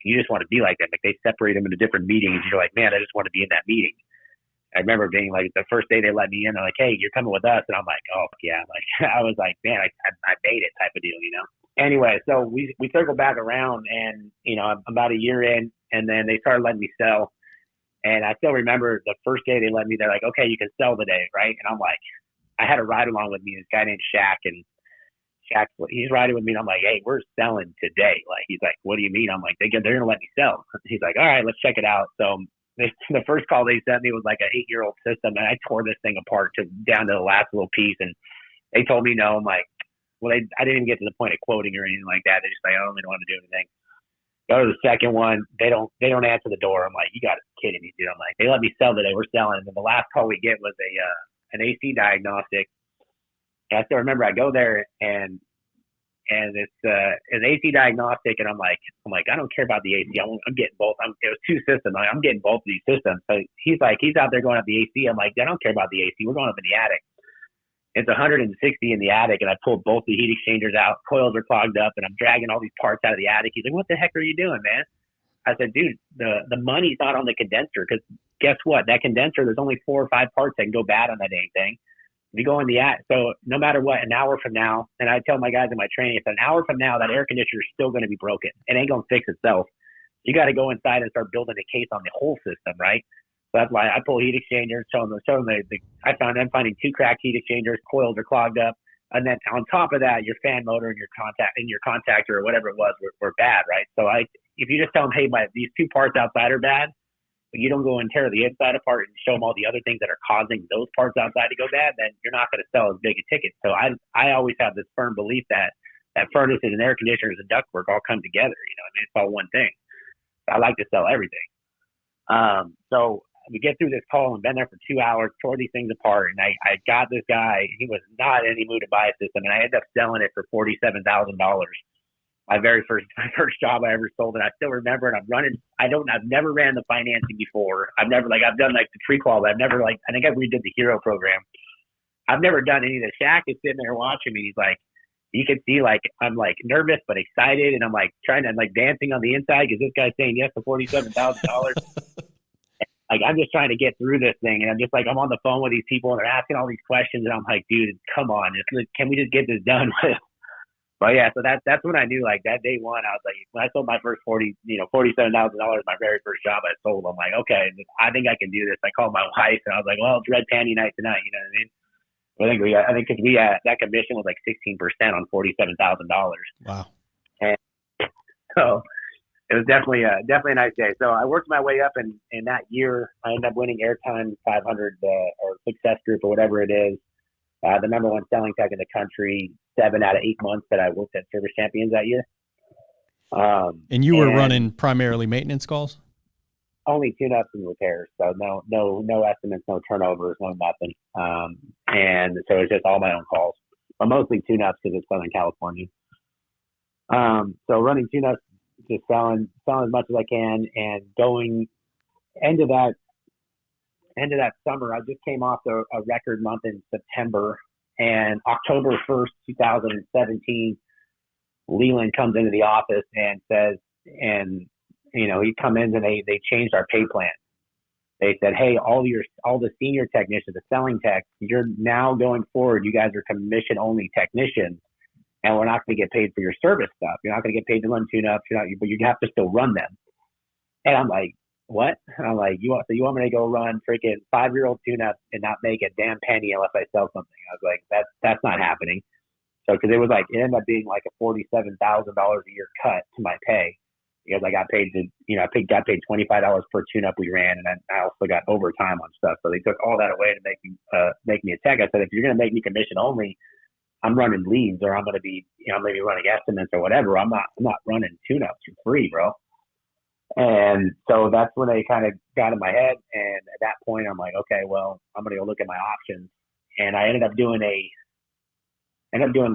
You just want to be like them. Like, they separate them into different meetings. You're like, man, I just want to be in that meeting. I remember being like, the first day they let me in, they're like, "Hey, you're coming with us," and I'm like, "Oh yeah!" Like, I was like, man, I made it, type of deal, Anyway, so we circled back around, and I'm about a year in, and then they started letting me sell. And I still remember the first day they let me, they're like, "Okay, you can sell today," right? And I'm like, I had a ride along with me, this guy named Shaq, and Shaq, he's riding with me, and I'm like, "Hey, we're selling today." Like, he's like, "What do you mean?" I'm like, they're going to let me sell. He's like, "All right, let's check it out." So the first call they sent me was like an 8-year-old system, and I tore this thing apart down to the last little piece. And they told me no. I'm like, well, I didn't even get to the point of quoting or anything like that. They just like, "I don't want to do anything." Go to the second one. They don't answer the door. I'm like, "You got to be kidding me, dude." I'm like, "They let me sell today. We're selling." And then the last call we get was an AC diagnostic. And I still remember I go there, and it's an AC diagnostic, and I'm like, "I don't care about the AC. I'm getting both." It was 2 systems. I'm getting both of these systems. So he's out there going up the AC. I'm like, "I don't care about the AC. We're going up in the attic." It's 160 in the attic, and I pulled both the heat exchangers out. Coils are clogged up, and I'm dragging all these parts out of the attic. He's like, "What the heck are you doing, man?" I said, "Dude, the money's not on the condenser, because guess what? That condenser, there's only 4 or 5 parts that can go bad on that dang thing. If you go in the attic, so no matter what, an hour from now," and I tell my guys in my training, if an hour from now, that air conditioner is still going to be broken. It ain't going to fix itself. You got to go inside and start building a case on the whole system, right? So that's why I pull heat exchangers, show them I'm finding 2 cracked heat exchangers, coils are clogged up. And then on top of that, your fan motor and your contactor or whatever it was were bad, right? So if you just tell them, "Hey, these 2 parts outside are bad," but you don't go and tear the inside apart and show them all the other things that are causing those parts outside to go bad, then you're not going to sell as big a ticket. So I always have this firm belief that furnaces and air conditioners and ductwork all come together. It's all one thing. So I like to sell everything. So we get through this call and been there for 2 hours, tore these things apart, and I got this guy. He was not in any mood to buy a system, and I ended up selling it for $47,000. My first job I ever sold, and I still remember it. I've never ran the financing before. I've done like the pre-qual, but I've never I think I redid the hero program. I've never done any of this. Shaq is sitting there watching me. He's like, you can see I'm nervous but excited, and I'm trying to dancing on the inside because this guy's saying yes to $47,000. I'm just trying to get through this thing, and I'm on the phone with these people, and they're asking all these questions, and I'm like, "Dude, come on, can we just get this done with?" But yeah, so that's when I knew, that day one, I was like, when I sold my first $47,000, my very first job I sold, I'm like, okay, I think I can do this. I called my wife, and I was like, well, it's red panty night tonight, you know what I mean? I think because that commission was 16% on $47,000. Wow. And so it was definitely a nice day. So I worked my way up, and in that year, I ended up winning Airtime 500 or Success Group or whatever it is, the #1 selling tech in the country, 7 out of 8 months that I worked at Service Champions that year. And you were running primarily maintenance calls? Only tune-ups and repairs. So no estimates, no turnovers, no nothing. And so it's just all my own calls, but mostly tune-ups because it's Southern California. So running tune-ups, just selling as much as I can, and going end of that summer, I just came off a record month in September, and October 1st, 2017, Leland comes into the office and says, and he come in and they changed our pay plan. They said, hey, all the senior technicians, the selling techs, you're now going forward, you guys are commission only technicians, and we're not going to get paid for your service stuff. You're not going to get paid to run tune-ups, but you have to still run them. And I'm like, what? And I'm like, you want me to go run freaking 5-year-old tune-ups and not make a damn penny unless I sell something? I was like, that's not happening. So, because it ended up being like a $47,000 a year cut to my pay, because I got paid got paid $25 per tune-up we ran, and then I also got overtime on stuff. So they took all that away to make me a tech. I said, if you're going to make me commission only, I'm running leads, or I'm going to be maybe running estimates or whatever. I'm not running tune-ups for free, bro. And so that's when they kind of got in my head. And at that point, I'm like, okay, well, I'm going to go look at my options. And I ended up doing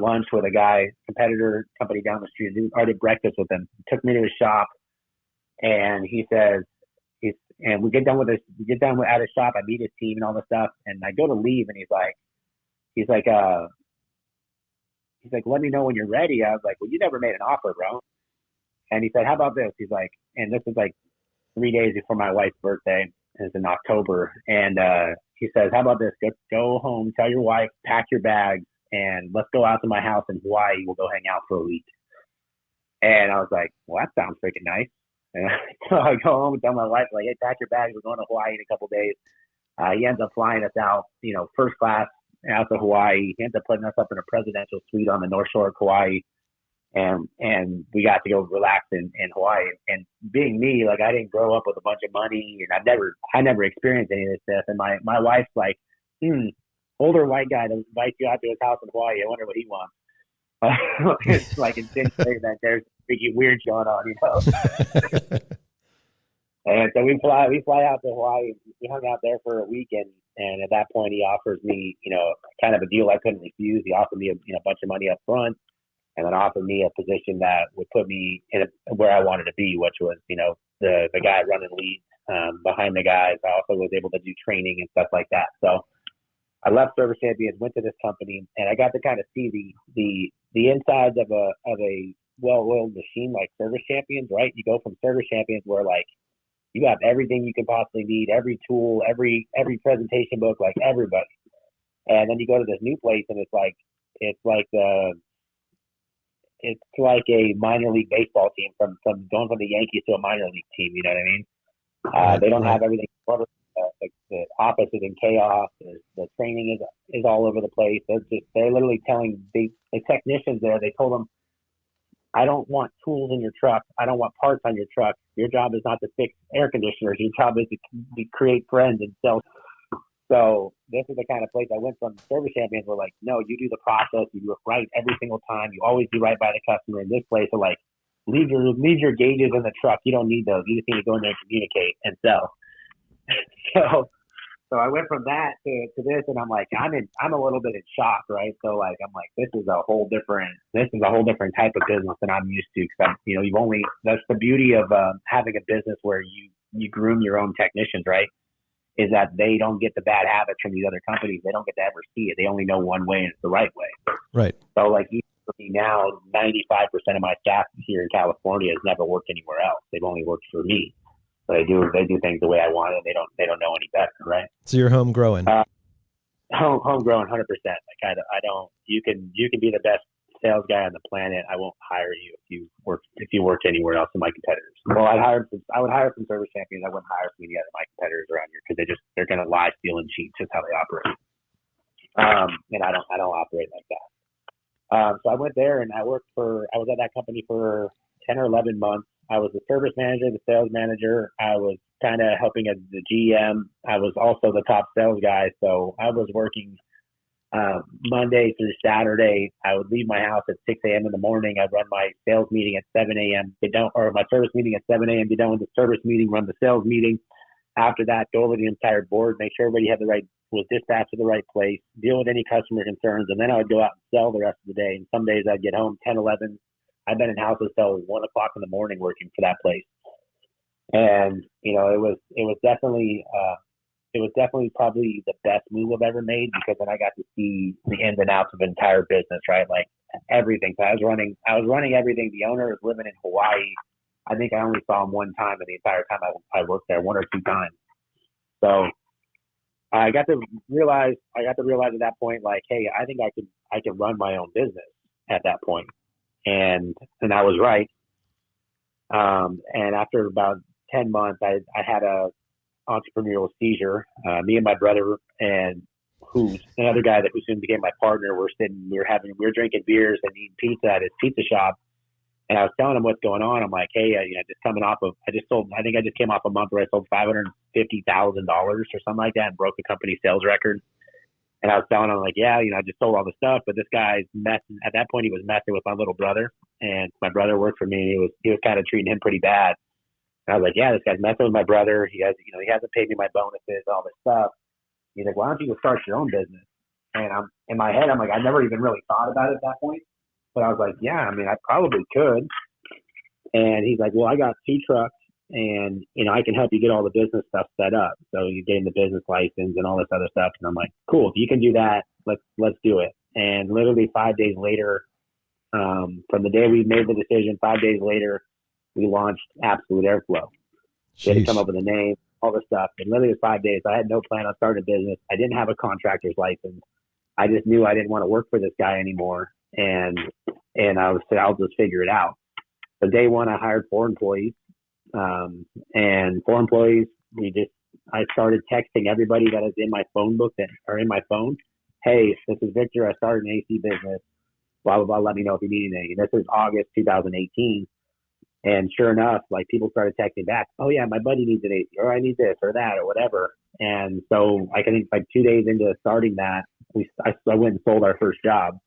lunch with a guy, competitor company down the street. I did breakfast with him. He took me to his shop, and he says, and we get done at his shop. I meet his team and all this stuff, and I go to leave, and he's like, let me know when you're ready. I was like, well, you never made an offer, bro. And he said, how about this? He's like, and this is like 3 days before my wife's birthday. It's in October. And he says, how about this? Go home, tell your wife, pack your bags, and let's go out to my house in Hawaii. We'll go hang out for a week. And I was like, well, that sounds freaking nice. And so I go home and tell my wife, like, hey, pack your bags. We're going to Hawaii in a couple of days. He ends up flying us out, first class out to Hawaii. He ends up putting us up in a presidential suite on the North Shore of Hawaii. And we got to go relax in Hawaii. And being me, like, I didn't grow up with a bunch of money, and I never experienced any of this stuff. And my wife's like, older white guy to invite you out to his house in Hawaii. I wonder what he wants. It's like insinuating that there's something weird going on, And so we fly out to Hawaii. We hung out there for a week, and at that point, he offers me, kind of a deal I couldn't refuse. He offered me a bunch of money up front, and then offered me a position that would put me where I wanted to be, which was, the guy running leads behind the guys. I also was able to do training and stuff like that. So I left Service Champions, went to this company, and I got to kind of see the insides of a well-oiled machine like Service Champions, right? You go from Service Champions where, like, you have everything you can possibly need, every tool, every presentation book, like everybody. And then you go to this new place, and it's like a minor league baseball team from going from the Yankees to a minor league team. You know what I mean? They don't have everything covered. The office is in chaos. The training is all over the place. They're literally telling the technicians there. They told them, I don't want tools in your truck. I don't want parts on your truck. Your job is not to fix air conditioners. Your job is to create friends and sell. So this is the kind of place I went from. Service Champions were like, no, you do the process. You do it right every single time. You always do right by the customer. In this place, they're like, leave your gauges in the truck. You don't need those. You just need to go in there and communicate and sell. So I went from that to this, and I'm like, I'm a little bit in shock, right? So like, I'm like, this is a whole different type of business than I'm used to. Because that's the beauty of having a business where you groom your own technicians, right? Is that they don't get the bad habits from these other companies. They don't get to ever see it. They only know one way, and it's the right way. Right. So like, even for me now, 95% of my staff here in California has never worked anywhere else. They've only worked for me. So they do things the way I want it. They don't know any better, right? So you're homegrown. Homegrown, 100%. Like I don't. You can be the best sales guy on the planet. I won't hire you if you work anywhere else than my competitors. Well, I would hire from Service Champions. I wouldn't hire from any other of my competitors around here because they're going to lie, steal, and cheat. Just how they operate. And I don't operate like that. So I went there and I was at that company for 10 or 11 months. I was the service manager, the sales manager. I was kind of helping as the GM. I was also the top sales guy. So I was working Monday through Saturday, I would leave my house at 6 a.m. in the morning. I'd run my sales meeting at 7 a.m. Or my service meeting at 7 a.m. Be done with the service meeting, run the sales meeting. After that, go over the entire board, make sure everybody was dispatched to the right place, deal with any customer concerns, and then I would go out and sell the rest of the day. And some days I'd get home 10, 11. I've been in houses till 1 o'clock in the morning working for that place. And, it was definitely probably the best move I've ever made, because then I got to see the ins and outs of the entire business, right? Like everything. So I was running everything. The owner was living in Hawaii. I think I only saw him one time in the entire time I worked there, 1 or 2 times. So I got to realize at that point, like, hey, I think I could run my own business at that point. And I was right. And after about 10 months, I had a entrepreneurial seizure. Me and my brother, and who's another guy that who soon became my partner, we were drinking beers and eating pizza at his pizza shop. And I was telling him what's going on. I'm like, hey, I think I just came off a month where I sold $550,000 or something like that and broke the company sales record. And I was telling him, like, yeah, I just sold all the stuff, but this guy's messing. At that point, he was messing with my little brother, and my brother worked for me. He was kind of treating him pretty bad. And I was like, yeah, this guy's messing with my brother. He hasn't paid me my bonuses, all this stuff. He's like, why don't you go start your own business? And in my head, I'm like, I never even really thought about it at that point. But I was like, yeah, I mean, I probably could. And he's like, well, I got 2 trucks, and, I can help you get all the business stuff set up. So you getting the business license and all this other stuff. And I'm like, cool, if you can do that, let's do it. And literally 5 days later, from the day we made the decision, 5 days later, we launched Absolute Airflow. We had to come up with a name, all this stuff. And literally it was 5 days. I had no plan on starting a business. I didn't have a contractor's license. I just knew I didn't want to work for this guy anymore. And I said, I'll just figure it out. So day one, I hired 4 employees. And 4 employees, I started texting everybody that is in my phone book or in my phone. Hey, this is Victor. I started an AC business. Blah, blah, blah. Let me know if you need anything. And this is August 2018. And sure enough, like, people started texting back, oh yeah, my buddy needs an AC, or I need this or that or whatever. And so I think like 2 days into starting that, I went and sold our first job.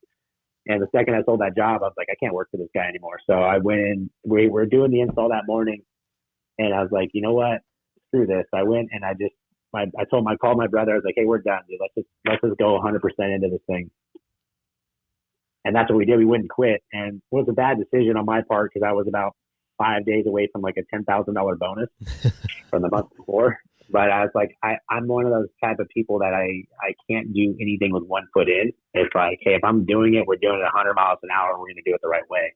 And the second I sold that job, I was like, I can't work for this guy anymore. So I went in, we were doing the install that morning, and I was like, you know what, screw this. I went and I called my brother. I was like, hey, we're done, dude. Let's just go 100% into this thing. And that's what we did. We wouldn't quit. And it was a bad decision on my part, because I was about 5 days away from like a $10,000 bonus from the month before. But I was like, I'm one of those type of people that I can't do anything with one foot in. It's like, hey, if I'm doing it, we're doing it 100 miles an hour. We're going to do it the right way.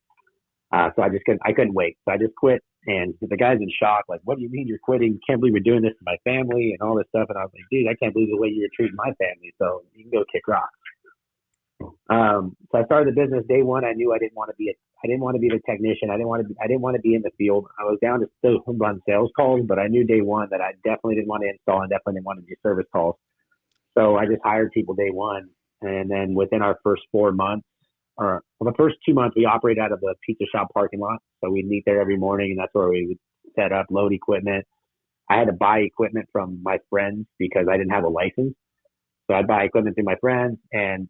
So I couldn't wait. So I just quit. And the guy's in shock. Like, what do you mean you're quitting? Can't believe we're doing this to my family and all this stuff. And I was like, dude, I can't believe the way you're treating my family. So you can go kick rocks. So I started the business day one. I knew I didn't want to be the technician. I didn't want to be in the field. I was down to still run sales calls, but I knew day one that I definitely didn't want to install and definitely didn't want to do service calls. So I just hired people day one. And then within our first 4 months, or the first 2 months, we operated out of the pizza shop parking lot. So we'd meet there every morning, and that's where we would set up, load equipment. I had to buy equipment from my friends because I didn't have a license. So I'd buy equipment through my friends, and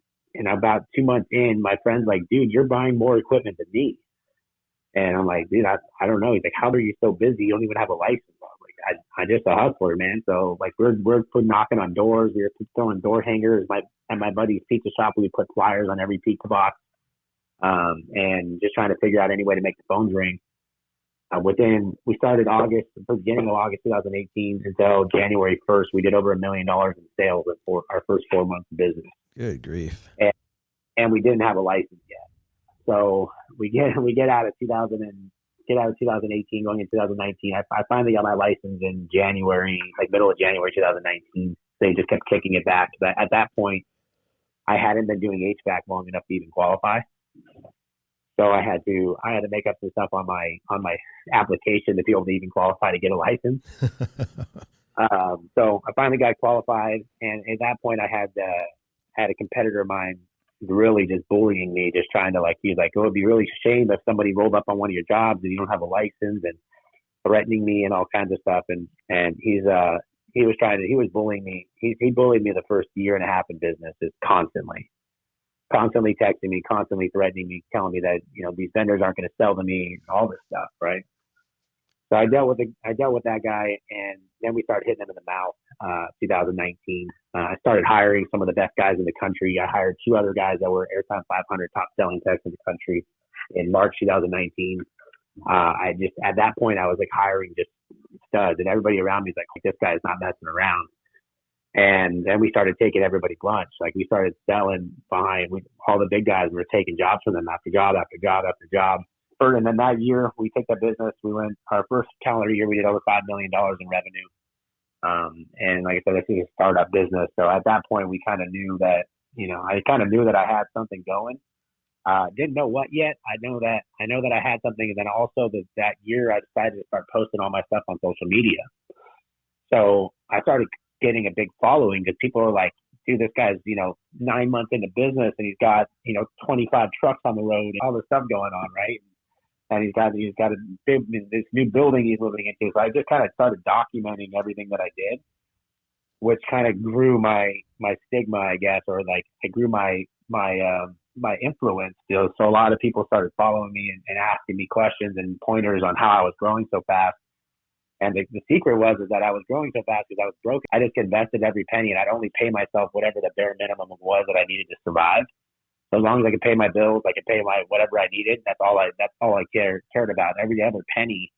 about 2 months in, my friend's like, dude, you're buying more equipment than me. And I'm like, dude, I don't know. He's like, how are you so busy? You don't even have a license. I'm like, I'm just a hustler, man. So like, we're knocking on doors. We were throwing door hangers. At my buddy's pizza shop, we put flyers on every pizza box, and just trying to figure out any way to make the phones ring. We started beginning of August 2018 until January 1st, we did over $1 million in sales for our first 4 months of business. Good grief. And we didn't have a license yet. So we get out of 2018 going into 2019. I finally got my license in January, like middle of January 2019. They just kept kicking it back. But at that point, I hadn't been doing HVAC long enough to even qualify. So I had to make up some stuff on my application to be able to even qualify to get a license. So I finally got qualified, and at that point I had a competitor of mine really just bullying me, just trying to he was like, oh, it'd be really a shame if somebody rolled up on one of your jobs and you don't have a license, and threatening me and all kinds of stuff. And he's he was bullying me. He bullied me the first year and a half in business, is constantly texting me, constantly threatening me, telling me that, these vendors aren't going to sell to me, all this stuff. Right. So I dealt with that guy, and then we started hitting him in the mouth. 2019, I started hiring some of the best guys in the country. I hired 2 other guys that were Airtime 500 top selling techs in the country in March 2019. At that point, I was like hiring just studs, and everybody around me is like, this guy's not messing around. And then we started taking everybody lunch. Like, we started selling behind all the big guys. We were taking jobs from them after job after job after job. And then that year we took that business. We went, our first calendar year, we did over $5 million in revenue. And like I said, this is a startup business. So at that point, we kind of knew that, I had something going. Didn't know what yet. I know that I had something. And then also that year I decided to start posting all my stuff on social media. So I started getting a big following because people are like, dude, this guy's, 9 months into business and he's got, 25 trucks on the road and all this stuff going on. Right. And he's got this new building he's living into. So I just kind of started documenting everything that I did, which kind of grew my stigma, I guess, or like it grew my influence. So a lot of people started following me and asking me questions and pointers on how I was growing so fast. And the secret was that I was growing so fast because I was broke. I just invested every penny, and I'd only pay myself whatever the bare minimum was that I needed to survive. So as long as I could pay my bills, I could pay my whatever I needed. That's all I cared about. Every other penny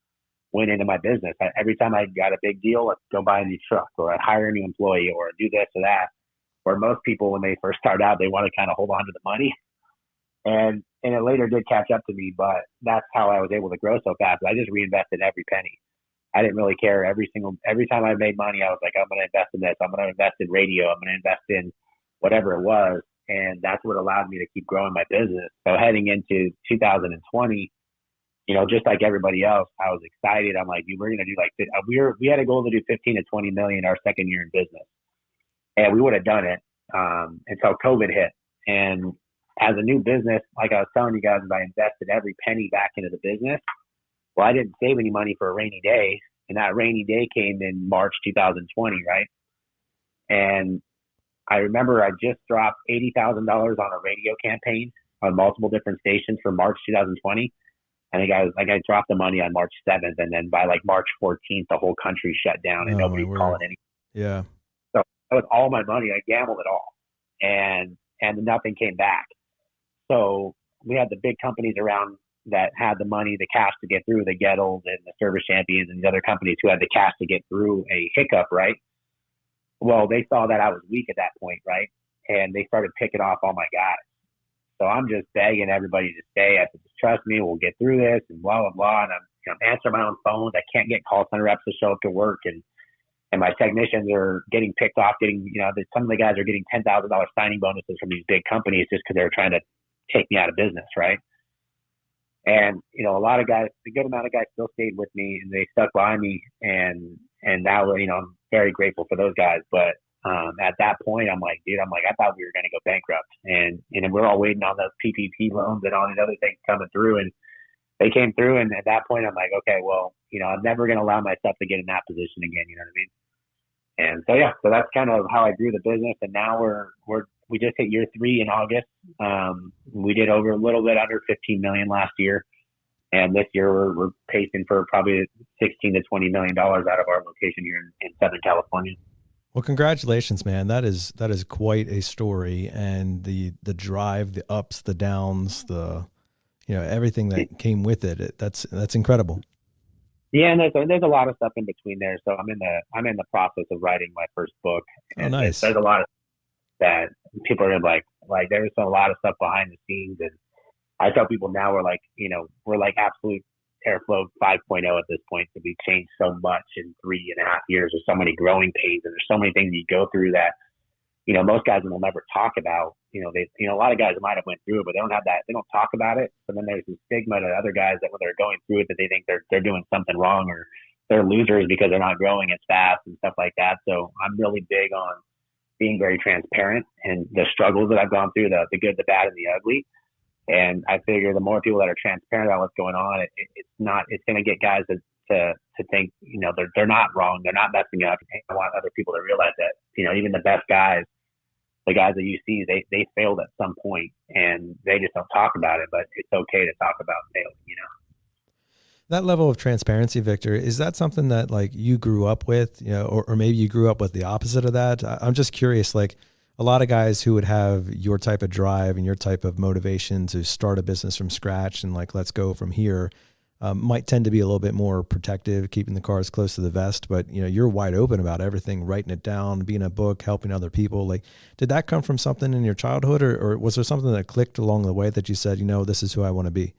went into my business. Every time I got a big deal, let's go buy a new truck, or I'd hire a new employee, or do this or that. Where most people, when they first start out, they want to kind of hold on to the money. And it later did catch up to me, but that's how I was able to grow so fast. I just reinvested every penny. I didn't really care. Every time I made money, I was like, I'm going to invest in this. I'm going to invest in radio. I'm going to invest in whatever it was. And that's what allowed me to keep growing my business. So heading into 2020, just like everybody else, I was excited. I'm like, dude, we're going to do we had a goal to do 15 to 20 million our second year in business. And we would have done it until COVID hit. And as a new business, like I was telling you guys, I invested every penny back into the business. Well, I didn't save any money for a rainy day. And that rainy day came in March 2020, right? And I remember I just dropped $80,000 on a radio campaign on multiple different stations for March 2020. And I dropped the money on March 7th. And then by like March 14th, the whole country shut down and nobody was calling anything. Yeah. So that was all my money. I gambled it all. And nothing came back. So we had the big companies around that had the money, the cash to get through, the Gettles and the Service Champions and the other companies who had the cash to get through a hiccup, right? Well, they saw that I was weak at that point, right? And they started picking off all my guys. So I'm just begging everybody to stay. I said, just trust me, we'll get through this and blah, blah, blah. And I'm answering my own phones. I can't get call center reps to show up to work. And my technicians are getting picked off, some of the guys are getting $10,000 signing bonuses from these big companies just because they're trying to take me out of business, right? And, a lot of guys, a good amount of guys still stayed with me and they stuck by me. And that was, I'm very grateful for those guys. But at that point, I'm like, I thought we were going to go bankrupt. And we're all waiting on those PPP loans and all these other things coming through. And they came through. And at that point, I'm like, okay, well, I'm never going to allow myself to get in that position again. You know what I mean? And so, yeah, so that's kind of how I grew the business. And now we just hit year 3 in August. We did over a little bit under 15 million last year. And this year we're pacing for probably 16 to $20 million out of our location here in Southern California. Well, congratulations, man. That is quite a story. And the drive, the ups, the downs, everything that came with it. That's incredible. Yeah, and there's a lot of stuff in between there. So I'm in the process of writing my first book. And nice. There's a lot of that people are like there's a lot of stuff behind the scenes. And I tell people now we're like absolute Airflow 5.0 at this point. So we've changed so much in 3.5 years. There's so many growing pains and there's so many things you go through that, most guys will never talk about. A lot of guys might have went through it, but they don't have that. They don't talk about it. So then there's this stigma to other guys that when they're going through it, that they think they're doing something wrong or they're losers because they're not growing as fast and stuff like that. So I'm really big on being very transparent and the struggles that I've gone through, the good, the bad, and the ugly. And I figure the more people that are transparent about what's going on, it's going to get guys to think, they're not wrong. They're not messing up. I want other people to realize that, even the best guys, the guys that you see, they failed at some point and they just don't talk about it, but it's okay to talk about failing, That level of transparency, Victor, is that something that like you grew up with, or maybe you grew up with the opposite of that? I'm just curious, like a lot of guys who would have your type of drive and your type of motivation to start a business from scratch and like, let's go from here, might tend to be a little bit more protective, keeping the cards close to the vest, but you're wide open about everything, writing it down, being a book, helping other people. Like, did that come from something in your childhood, or was there something that clicked along the way that you said, this is who I want to be?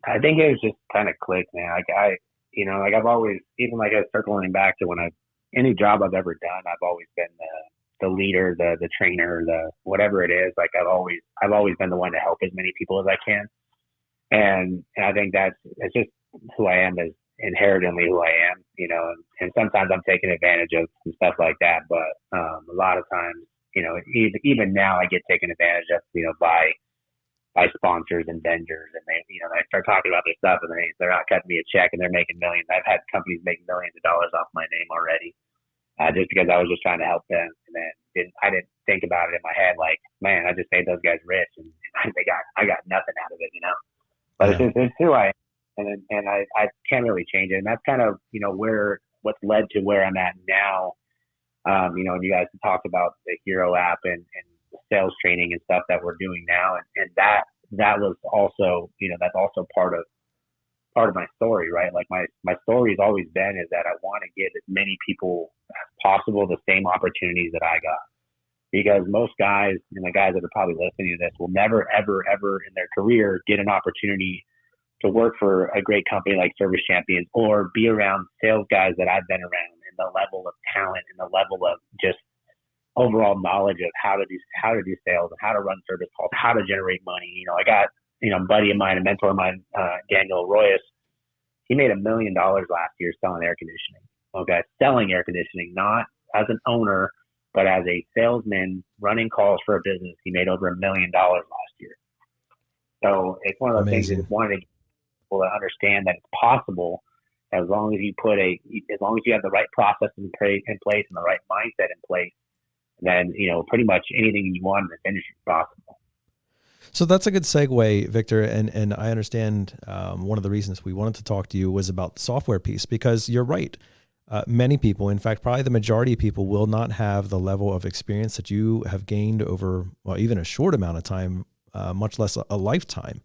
I think it was just kind of clicked, man. I've always, even like circling back to any job I've ever done, I've always been the leader, the trainer, the whatever it is. Like I've always been the one to help as many people as I can. And I think it's just who I am, is inherently who I am, and sometimes I'm taking advantage of some stuff like that. But a lot of times, even now I get taken advantage of, by sponsors and vendors, and they start talking about their stuff and they're not cutting me a check and they're making millions. I've had companies make millions of dollars off my name already, just because I was just trying to help them. And then I didn't think about it in my head, like, man, I just made those guys rich and I got nothing out of it, But yeah. It's who I am, and I can't really change it. And that's kind of, what's led to where I'm at now. And you guys talked about the Hero app and sales training and stuff that we're doing now. And that was also, that's also part of my story, right? Like my story has always been is that I want to give as many people as possible the same opportunities that I got. Because most guys, and the guys that are probably listening to this, will never, ever, ever in their career get an opportunity to work for a great company like Service Champions, or be around sales guys that I've been around, and the level of talent and the level of just overall knowledge of how to do sales and how to run service calls, how to generate money. I got, a buddy of mine, a mentor of mine, Daniel Royas. He made $1 million last year selling air conditioning. Okay. Selling air conditioning, not as an owner, but as a salesman running calls for a business. He made over $1 million last year. So it's one of those things that just wanted to get people to understand that it's possible, as long as you have the right process in place and the right mindset in place. Then, pretty much anything you want in this industry is possible. So that's a good segue, Victor. And I understand one of the reasons we wanted to talk to you was about the software piece, because you're right. Many people, in fact, probably the majority of people, will not have the level of experience that you have gained over, well, even a short amount of time, much less a lifetime,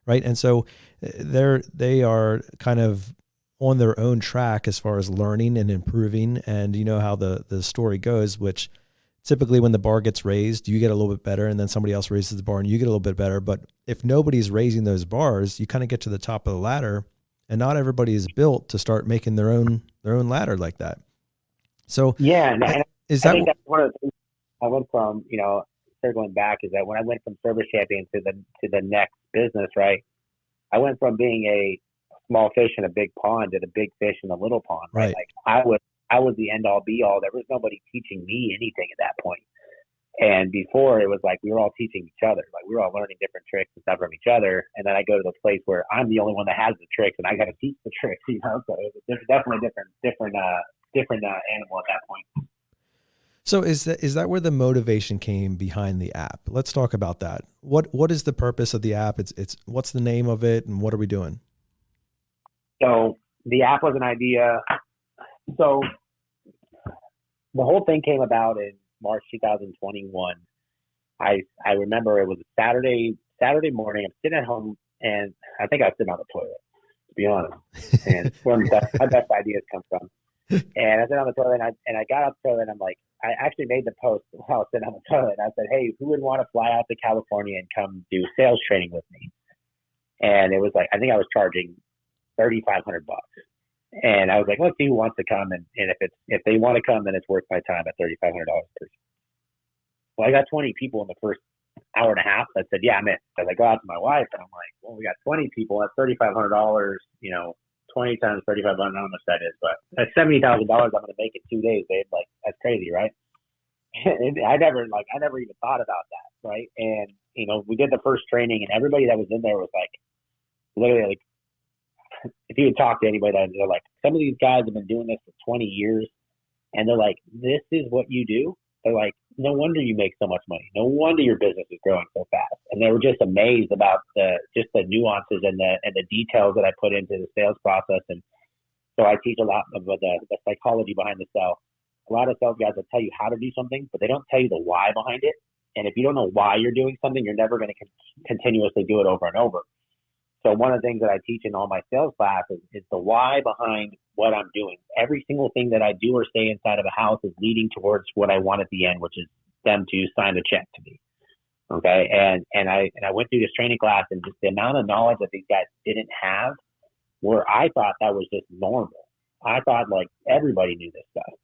right? And so they are kind of on their own track as far as learning and improving. And you know how the story goes, which typically when the bar gets raised, you get a little bit better, and then somebody else raises the bar and you get a little bit better. But if nobody's raising those bars, you kind of get to the top of the ladder, and not everybody is built to start making their own ladder like that. So yeah, and I think that's one of the things I went from, circling back, is that when I went from Service Champion to the next business, right? I went from being a small fish in a big pond to the big fish in a little pond, right? Like I was the end all be all. There was nobody teaching me anything at that point. And before, it was like we were all teaching each other. Like we were all learning different tricks and stuff from each other. And then I go to the place where I'm the only one that has the tricks, and I got to teach the tricks. So it was definitely different animal at that point. So is that where the motivation came behind the app? Let's talk about that. What is the purpose of the app? It's what's the name of it, and what are we doing? So the app was an idea. So the whole thing came about in March 2021. I remember it was a Saturday morning. I'm sitting at home, and I think I was sitting on the toilet, to be honest. And where my best ideas come from. And I sat on the toilet, and I got up the toilet, and I'm like, I actually made the post while I was sitting on the toilet. I said, hey, who would want to fly out to California and come do sales training with me? And it was like, I think I was charging $3,500. And I was like, let's see who wants to come. And if they want to come, then it's worth my time at $3,500 per person. Well, I got 20 people in the first hour and a half that said, yeah, I'm in. So I go out to my wife, and I'm like, well, we got 20 people at $3,500, 20 times 3,500, I don't know how much that is, but that's $70,000 I'm going to make in 2 days, babe. Like, that's crazy, right? And I never even thought about that, right? And, we did the first training, and everybody that was in there was like, literally like, if you would talk to anybody, they're like, some of these guys have been doing this for 20 years, and they're like, this is what you do? They're like, no wonder you make so much money. No wonder your business is growing so fast. And they were just amazed about the nuances and the details that I put into the sales process. And so I teach a lot of the psychology behind the sale. A lot of sales guys will tell you how to do something, but they don't tell you the why behind it. And if you don't know why you're doing something, you're never going to continuously do it over and over. So one of the things that I teach in all my sales classes is the why behind what I'm doing. Every single thing that I do or say inside of a house is leading towards what I want at the end, which is them to sign a check to me. Okay. And I went through this training class, and just the amount of knowledge that these guys didn't have, where I thought that was just normal. I thought like everybody knew this stuff.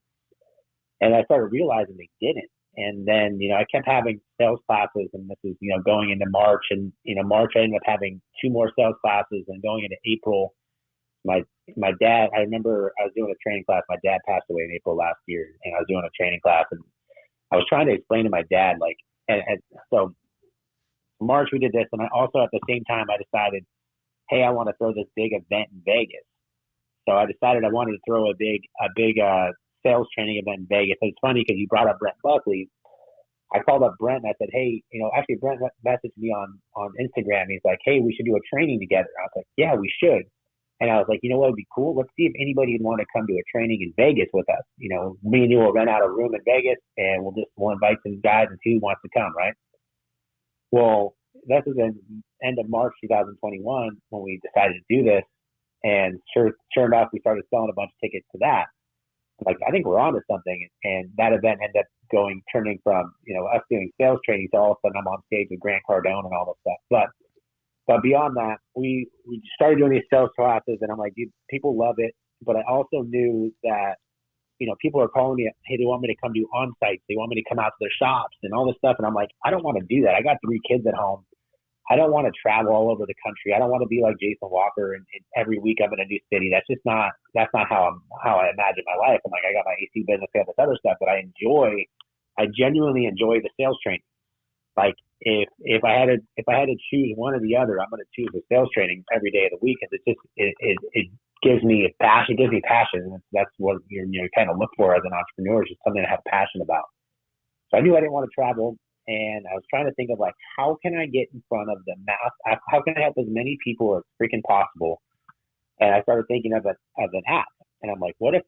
And I started realizing they didn't. And then, I kept having sales classes, and this is, going into March, and, March I ended up having 2 more sales classes, and going into April, my dad, I remember I was doing a training class. My dad passed away in April last year, and I was doing a training class, and I was trying to explain to my dad, like, and so March we did this. And I also, at the same time, I decided, hey, I want to throw this big event in Vegas. So I decided I wanted to throw a big sales training event in Vegas. So it's funny because you brought up Brent Buckley. I called up Brent and I said, hey, actually Brent messaged me on Instagram. He's like, hey, we should do a training together. I was like, yeah, we should. And I was like, what would be cool? Let's see if anybody would want to come to a training in Vegas with us. Me and you will rent out a room in Vegas, and we'll invite some guys and see who wants to come, right? Well, this was in end of March 2021 when we decided to do this. And sure enough, we started selling a bunch of tickets to that. Like, I think we're onto something. And that event ended up turning from, us doing sales training to all of a sudden I'm on stage with Grant Cardone and all this stuff. But beyond that, we started doing these sales classes, and I'm like, dude, people love it. But I also knew that, people are calling me, hey, they want me to come do on-sites. They want me to come out to their shops and all this stuff. And I'm like, I don't want to do that. I got 3 kids at home. I don't want to travel all over the country. I don't want to be like Jason Walker and every week I'm in a new city. That's not how I imagine my life. I'm like, I got my AC business, I got this other stuff, but I genuinely enjoy the sales training. Like if I had to choose one or the other, I'm going to choose the sales training every day of the week, because it gives me passion. It gives me passion. And that's what you kind of look for as an entrepreneur, is just something to have passion about. So I knew I didn't want to travel. And I was trying to think of, like, how can I get in front of the mass? How can I help as many people as freaking possible? And I started thinking of an app. And I'm like, what if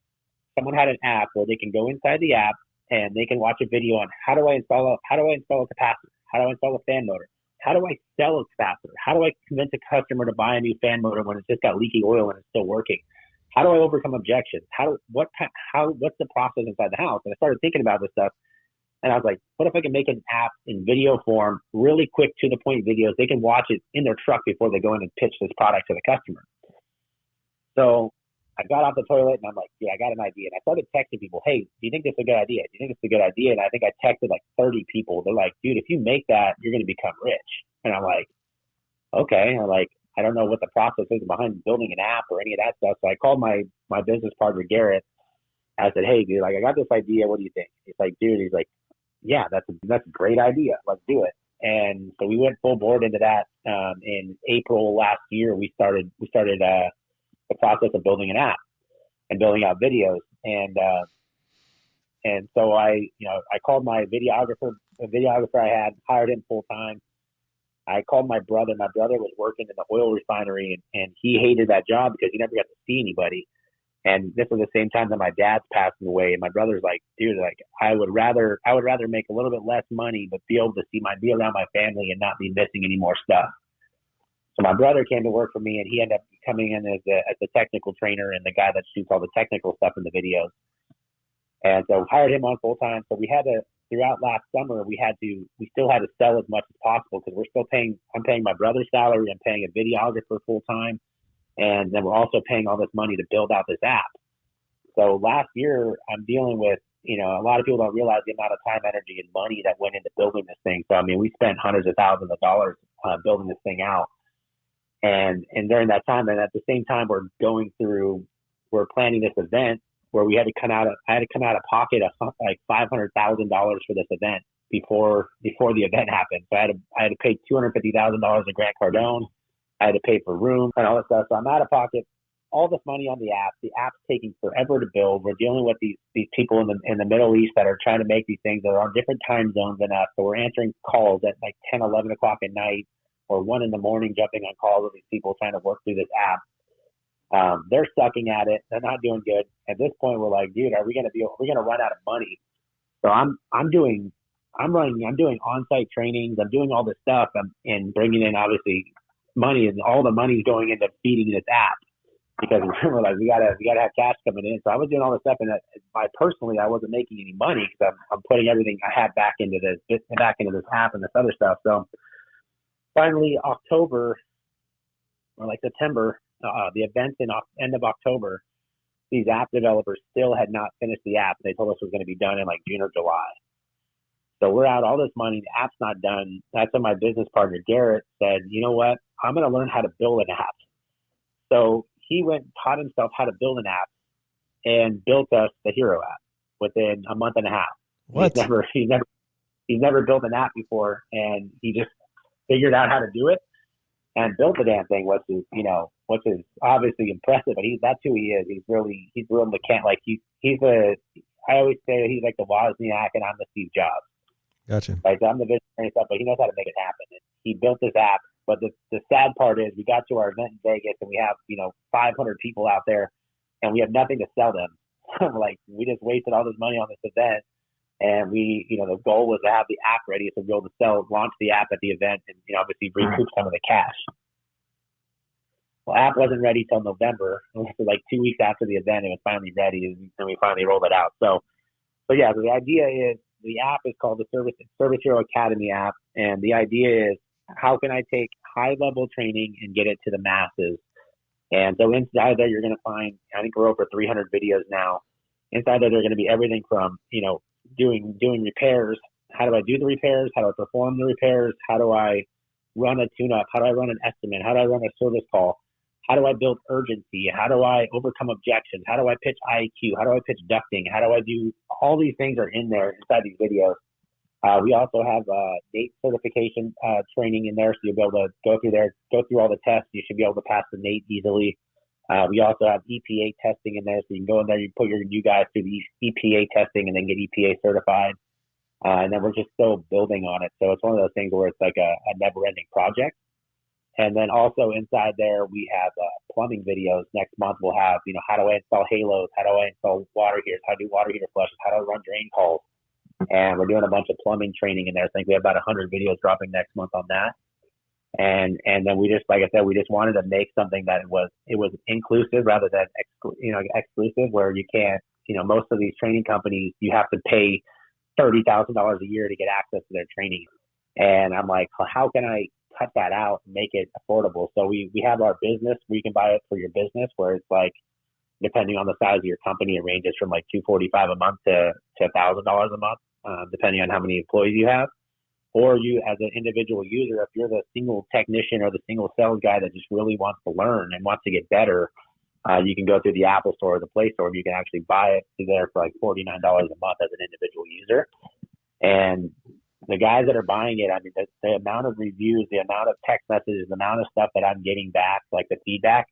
someone had an app where they can go inside the app and they can watch a video on how do I install a capacitor? How do I install a fan motor? How do I sell a capacitor? How do I convince a customer to buy a new fan motor when it's just got leaky oil and it's still working? How do I overcome objections? What's the process inside the house? And I started thinking about this stuff. And I was like, what if I can make an app in video form, really quick, to the point videos? They can watch it in their truck before they go in and pitch this product to the customer. So I got off the toilet and I'm like, yeah, I got an idea. And I started texting people, hey, do you think this is a good idea? Do you think it's a good idea? And I think I texted like 30 people. They're like, dude, if you make that, you're going to become rich. And I'm like, okay. I'm like, I don't know what the process is behind building an app or any of that stuff. So I called my business partner, Garrett. I said, hey, dude, like, I got this idea. What do you think? He's like, yeah, that's a great idea. Let's do it. And so we went full board into that. In April last year, we started the process of building an app and building out videos. And so I called my videographer, I had hired him full time. I called my brother. My brother was working in the oil refinery, and he hated that job because he never got to see anybody. And this was the same time that my dad's passing away. And my brother's like, dude, like, I would rather make a little bit less money, but be able to be around my family and not be missing any more stuff. So my brother came to work for me, and he ended up coming in as the technical trainer and the guy that shoots all the technical stuff in the videos. And so hired him on full time. So we had to, throughout last summer, we still had to sell as much as possible, because I'm paying my brother's salary. I'm paying a videographer full time. And then we're also paying all this money to build out this app. So last year, I'm dealing with, a lot of people don't realize the amount of time, energy, and money that went into building this thing. So, I mean, we spent hundreds of thousands of dollars building this thing out. And during that time, and at the same time, we're planning this event where I had to come out of pocket of like $500,000 for this event before the event happened. So I had to pay $250,000 to Grant Cardone. I had to pay for room and all that stuff. So I'm out of pocket all this money on the app. The app's taking forever to build. We're dealing with these people in the Middle East that are trying to make these things that are on different time zones than us. So we're answering calls at like 10, 11 o'clock at night or 1 a.m, jumping on calls with these people trying to work through this app. They're sucking at it. They're not doing good. At this point, we're like, dude, we're going to run out of money. So I'm doing on-site trainings. I'm doing all this stuff and bringing in obviously money, and all the money's going into feeding this app because we're like, we gotta have cash coming in. So I was doing all this stuff, and personally, I wasn't making any money because I'm putting everything I had back into this app and this other stuff. So finally, October or like September, the events in end of October, these app developers still had not finished the app. They told us it was going to be done in like June or July. So we're out all this money. The app's not done. That's when my business partner, Garrett, said, you know what? I'm going to learn how to build an app. So he went and taught himself how to build an app and built us the Hero app within a month and a half. What? He's never built an app before, and he just figured out how to do it and built the damn thing, which is obviously impressive. But that's who he is. He's real mechanic. Like I always say he's like the Wozniak and I'm the Steve Jobs. Gotcha. Right, so I'm the visionary stuff, but he knows how to make it happen. And he built this app, but the sad part is we got to our event in Vegas and we have 500 people out there, and we have nothing to sell them. Like, we just wasted all this money on this event, and we the goal was to have the app ready so we'll be able to launch the app at the event and obviously recoup some of the cash. Well, app wasn't ready till November. So like 2 weeks after the event, it was finally ready, and we finally rolled it out. So yeah, so the idea is, the app is called the Service Hero Academy app. And the idea is, how can I take high level training and get it to the masses? And so inside there, you're going to find, I think we're over 300 videos now. Inside there, they're going to be everything from, doing repairs. How do I do the repairs? How do I perform the repairs? How do I run a tune-up? How do I run an estimate? How do I run a service call? How do I build urgency? How do I overcome objections? How do I pitch IQ? How do I pitch ducting? How do I do all these things are in there inside these videos. We also have NATE certification training in there, so you'll be able to go through all the tests. You should be able to pass the NATE easily. We also have EPA testing in there, so you can go in there, you put your new guys through the EPA testing and then get EPA certified. And then we're just still building on it. So it's one of those things where it's like a never-ending project. And then also inside there, we have plumbing videos. Next month, we'll have, how do I install halos? How do I install water heaters? How do I do water heater flushes? How do I run drain calls? And we're doing a bunch of plumbing training in there. I think we have about 100 videos dropping next month on that. And then we just, like I said, we just wanted to make something that it was inclusive rather than exclusive, where you can't, most of these training companies, you have to pay $30,000 a year to get access to their training. And I'm like, how can I cut that out and make it affordable? So we have our business where you can buy it for your business, where it's like, depending on the size of your company, it ranges from like $245 a month to $1,000 a month, depending on how many employees you have. Or you, as an individual user, if you're the single technician or the single sales guy that just really wants to learn and wants to get better, you can go through the Apple Store or the Play Store. You can actually buy it there for like $49 a month as an individual user. And the guys that are buying it, I mean, the amount of reviews, the amount of text messages, the amount of stuff that I'm getting back, like the feedback,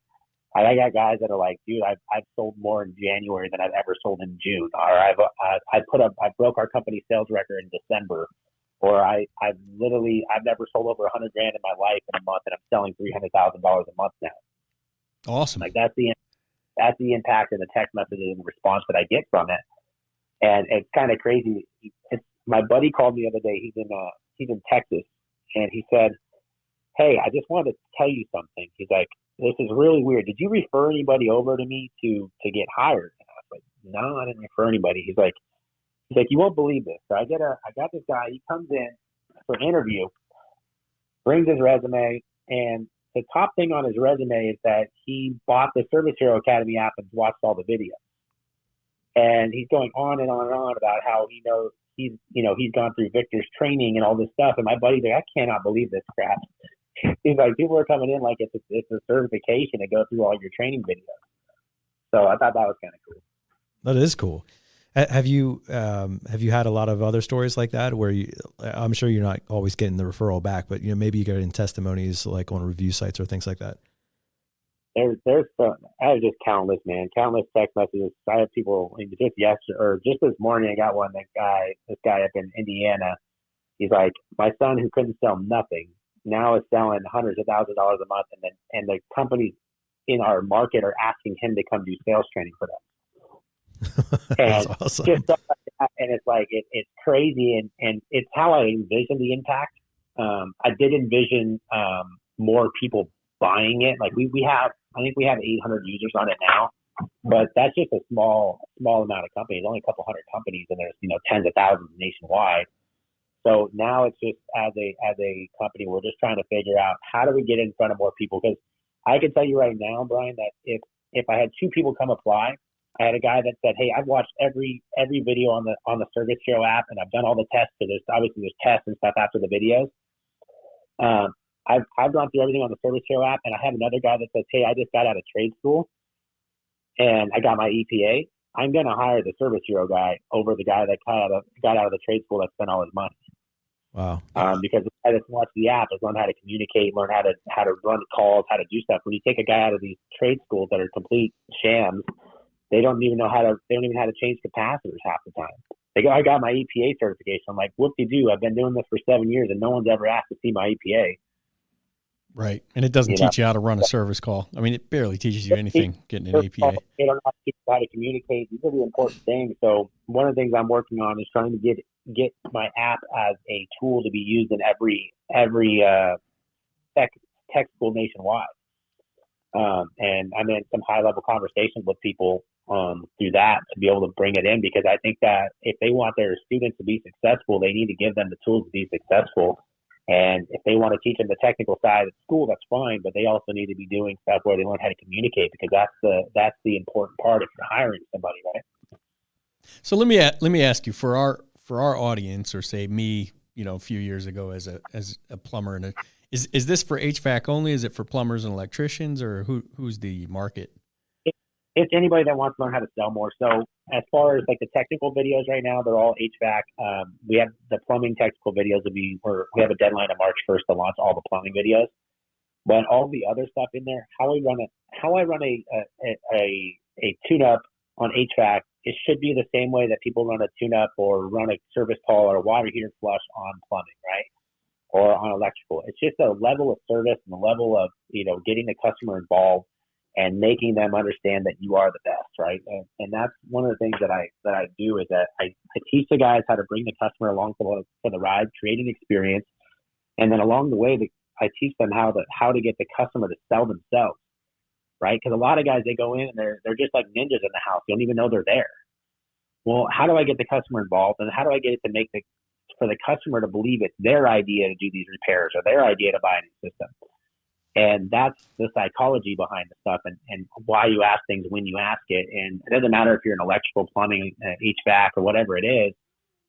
I got guys that are like, dude, I've sold more in January than I've ever sold in June, or I broke our company sales record in December, or I've never sold over $100,000 in my life in a month, and I'm selling $300,000 a month now. Awesome. Like that's the impact of the text messages and the response that I get from it, and it's kind of crazy. My buddy called me the other day. He's in Texas, and he said, "Hey, I just wanted to tell you something." He's like, "This is really weird. Did you refer anybody over to me to get hired?" And I was like, "No, I didn't refer anybody." He's like, "You won't believe this." So I got this guy. He comes in for an interview, brings his resume, and the top thing on his resume is that he bought the Service Hero Academy app and watched all the videos. And he's going on and on and on about how he knows he's gone through Victor's training and all this stuff. And my buddy's like, "I cannot believe this crap." He's like, people are coming in like it's a certification to go through all your training videos. So I thought that was kind of cool. That is cool. Have you had a lot of other stories like that where I'm sure you're not always getting the referral back, but maybe you get in testimonies like on review sites or things like that? I have just countless text messages. I have people just yesterday or just this morning. I got one. This guy up in Indiana. He's like, my son who couldn't sell nothing now is selling hundreds of thousands of dollars a month, and the companies in our market are asking him to come do sales training for them. That's And awesome. just stuff like that. And it's like it's crazy, and it's how I envision the impact. I did envision more people buying it. Like I think we have 800 users on it now, but that's just a small amount of companies, only a couple hundred companies, and there's tens of thousands nationwide. So now it's just as a company, we're just trying to figure out how do we get in front of more people. Because I can tell you right now, Brian, that if I had 2 people come apply, I had a guy that said, "Hey, I've watched every video on the Service Hero app, and I've done all the tests. So there's tests and stuff after the videos. I've gone through everything on the Service Hero app, and I have another guy that says, "Hey, I just got out of trade school, and I got my EPA. I'm going to hire the Service Hero guy over the guy that got out of the trade school that spent all his money." Wow. Because the guy that's watched the app has learned how to communicate, learn how to run calls, how to do stuff. When you take a guy out of these trade schools that are complete shams, they don't even know how to change capacitors half the time. They go, "I got my EPA certification." I'm like, whoop-de-doo, I've been doing this for 7 years and no one's ever asked to see my EPA. Right. And it doesn't teach you how to run a service call. I mean, it barely teaches you anything getting an APA. They don't know how to communicate. These are the important things. So one of the things I'm working on is trying to get my app as a tool to be used in every tech school nationwide. And I'm in some high level conversations with people through that to be able to bring it in, because I think that if they want their students to be successful, they need to give them the tools to be successful. And if they want to teach them the technical side at school, that's fine, but they also need to be doing stuff where they learn how to communicate, because that's the important part if you're hiring somebody, right? So let me ask you, for our audience, or say me, a few years ago as a plumber, and is this for HVAC only? Is it for plumbers and electricians, or who's the market? It's anybody that wants to learn how to sell more. So as far as like the technical videos right now, they're all HVAC. We have the plumbing technical videos we have a deadline of March 1st to launch all the plumbing videos. But all the other stuff in there, how I run a tune-up on HVAC, it should be the same way that people run a tune-up or run a service call or a water heater flush on plumbing, right? Or on electrical. It's just a level of service and a level of, getting the customer involved and making them understand that you are the best, right? And that's one of the things that I do, is that I teach the guys how to bring the customer along for the ride, create an experience, and then along the way, I teach them how to get the customer to sell themselves, right? Because a lot of guys, they go in and they're just like ninjas in the house. They don't even know they're there. Well, how do I get the customer involved, and how do I get it to for the customer to believe it's their idea to do these repairs or their idea to buy a new system? And that's the psychology behind the stuff, and why you ask things when you ask it. And it doesn't matter if you're in electrical, plumbing, HVAC, or whatever it is.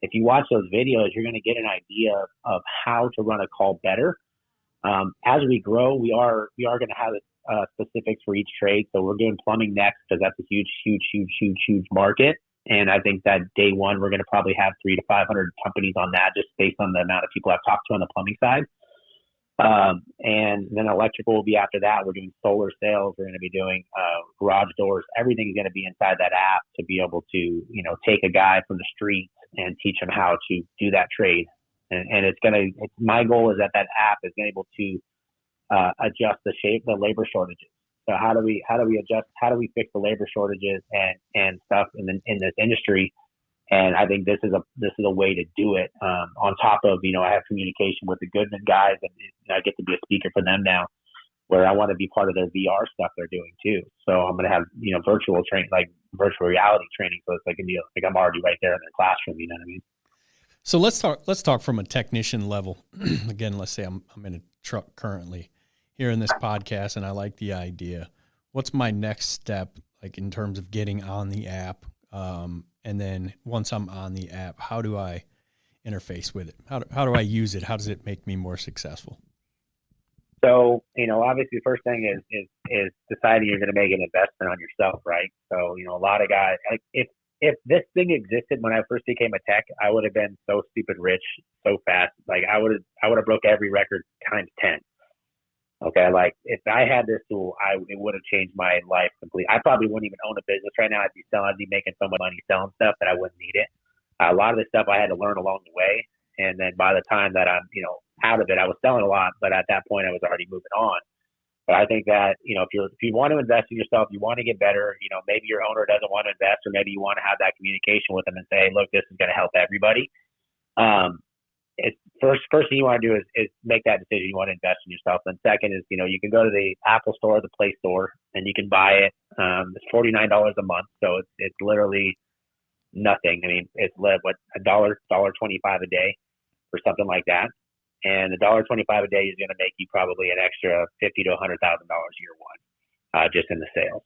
If you watch those videos, you're going to get an idea of how to run a call better. As we grow, we are going to have specifics for each trade. So we're doing plumbing next, because that's a huge market. And I think that day one, we're going to probably have 300 to 500 companies on that, just based on the amount of people I've talked to on the plumbing side. And then electrical will be after that. We're doing solar sales. We're going to be doing garage doors. Everything is going to be inside that app to be able to, take a guy from the street and teach him how to do that trade. And my goal is that app is able to adjust the labor shortages. So how do we adjust? How do we fix the labor shortages and stuff in this industry? And I think this is a way to do it. On top of, I have communication with the Goodman guys, and I get to be a speaker for them now, where I want to be part of their VR stuff they're doing too. So I'm going to have, virtual virtual reality training. So it's like I'm already right there in their classroom. You know what I mean? So let's talk from a technician level. Again, let's say I'm in a truck currently hearing this podcast, and I like the idea. What's my next step, like in terms of getting on the app? And then once I'm on the app, how do I interface with it? How do I use it? How does it make me more successful? So, obviously the first thing is deciding you're going to make an investment on yourself, right? So, a lot of guys, like if this thing existed when I first became a tech, I would have been so stupid rich so fast. Like I would have broke every record times 10. Okay, like if I had this tool, it would have changed my life completely. I probably wouldn't even own a business right now. I'd be making so much money selling stuff that I wouldn't need it. A lot of the stuff I had to learn along the way, and then by the time that I'm, out of it, I was selling a lot, but at that point I was already moving on. But I think that, if you want to invest in yourself, you want to get better, maybe your owner doesn't want to invest, or maybe you want to have that communication with them and say, look, this is going to help everybody. It's first thing you want to do is make that decision. You want to invest in yourself. And second is, you can go to the Apple Store, the Play Store, and you can buy it. It's $49 a month. So it's literally nothing. I mean, it's $1.25 a day for something like that. And $1.25 a day is going to make you probably an extra $50,000 to $100,000 year one, just in the sales.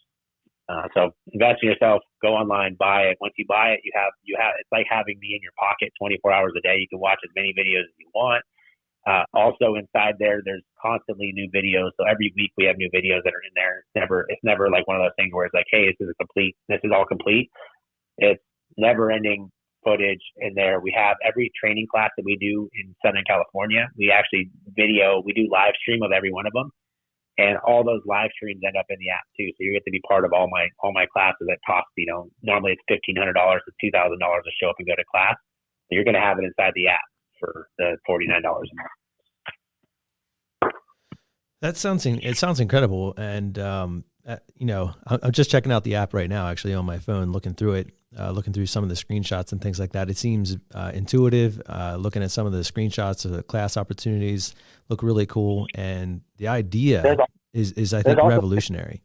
So invest in yourself, go online, buy it. Once you buy it, you have, it's like having me in your pocket 24 hours a day. You can watch as many videos as you want. Also inside there, there's constantly new videos. So every week we have new videos that are in there. It's never like one of those things where it's like, hey, this is all complete. It's never ending footage in there. We have every training class that we do in Southern California. We do live stream of every one of them. And all those live streams end up in the app too. So you get to be part of all my classes that cost, normally it's $1,500 to $2,000 to show up and go to class. So you're going to have it inside the app for the $49 a month. It sounds incredible. And, I'm just checking out the app right now, actually on my phone, looking through some of the screenshots and things like that. It seems intuitive. Looking at some of the screenshots of the class opportunities look really cool. And the idea is I think, revolutionary.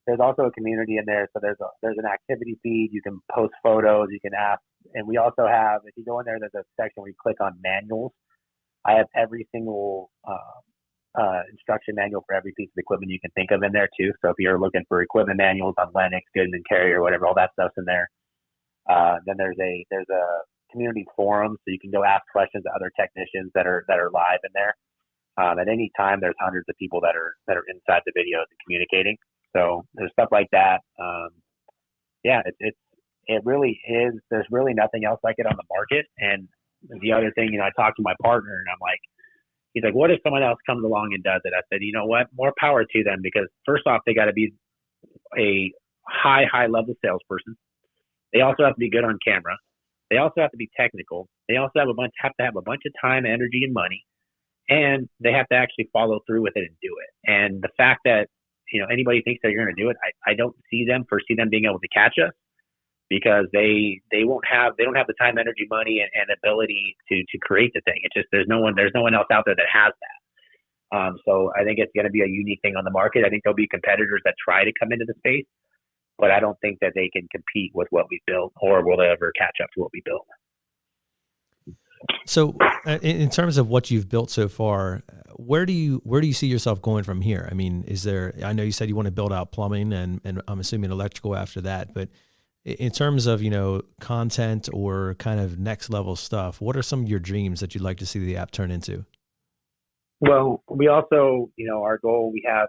There's also a community in there. So there's an activity feed. You can post photos, you can ask. And we also have, if you go in there, there's a section where you click on manuals. I have every single instruction manual for every piece of equipment you can think of in there too. So if you're looking for equipment manuals on Lennox, Goodman, Carrier, whatever, all that stuff's in there. Then there's a community forum, so you can go ask questions to other technicians that are live in there. At any time, there's hundreds of people that are inside the videos and communicating. So there's stuff like that. It really is. There's really nothing else like it on the market. And the other thing, I talked to my partner, and I'm like, he's like, what if someone else comes along and does it? I said, you know what? More power to them, because first off, they got to be a high level salesperson. They also have to be good on camera. They also have to be technical. They also have to have a bunch of time, energy, and money, and they have to actually follow through with it and do it. And the fact that anybody thinks that you're going to do it, I don't foresee them being able to catch us, because they don't have the time, energy, money, and ability to create the thing. It's just there's no one else out there that has that. So I think it's going to be a unique thing on the market. I think there'll be competitors that try to come into the space, but I don't think that they can compete with what we built, or will they ever catch up to what we built. So in terms of what you've built so far, where do you see yourself going from here? I mean, I know you said you want to build out plumbing and I'm assuming electrical after that, but in terms of, content or kind of next level stuff, what are some of your dreams that you'd like to see the app turn into? Well, we also, our goal, we have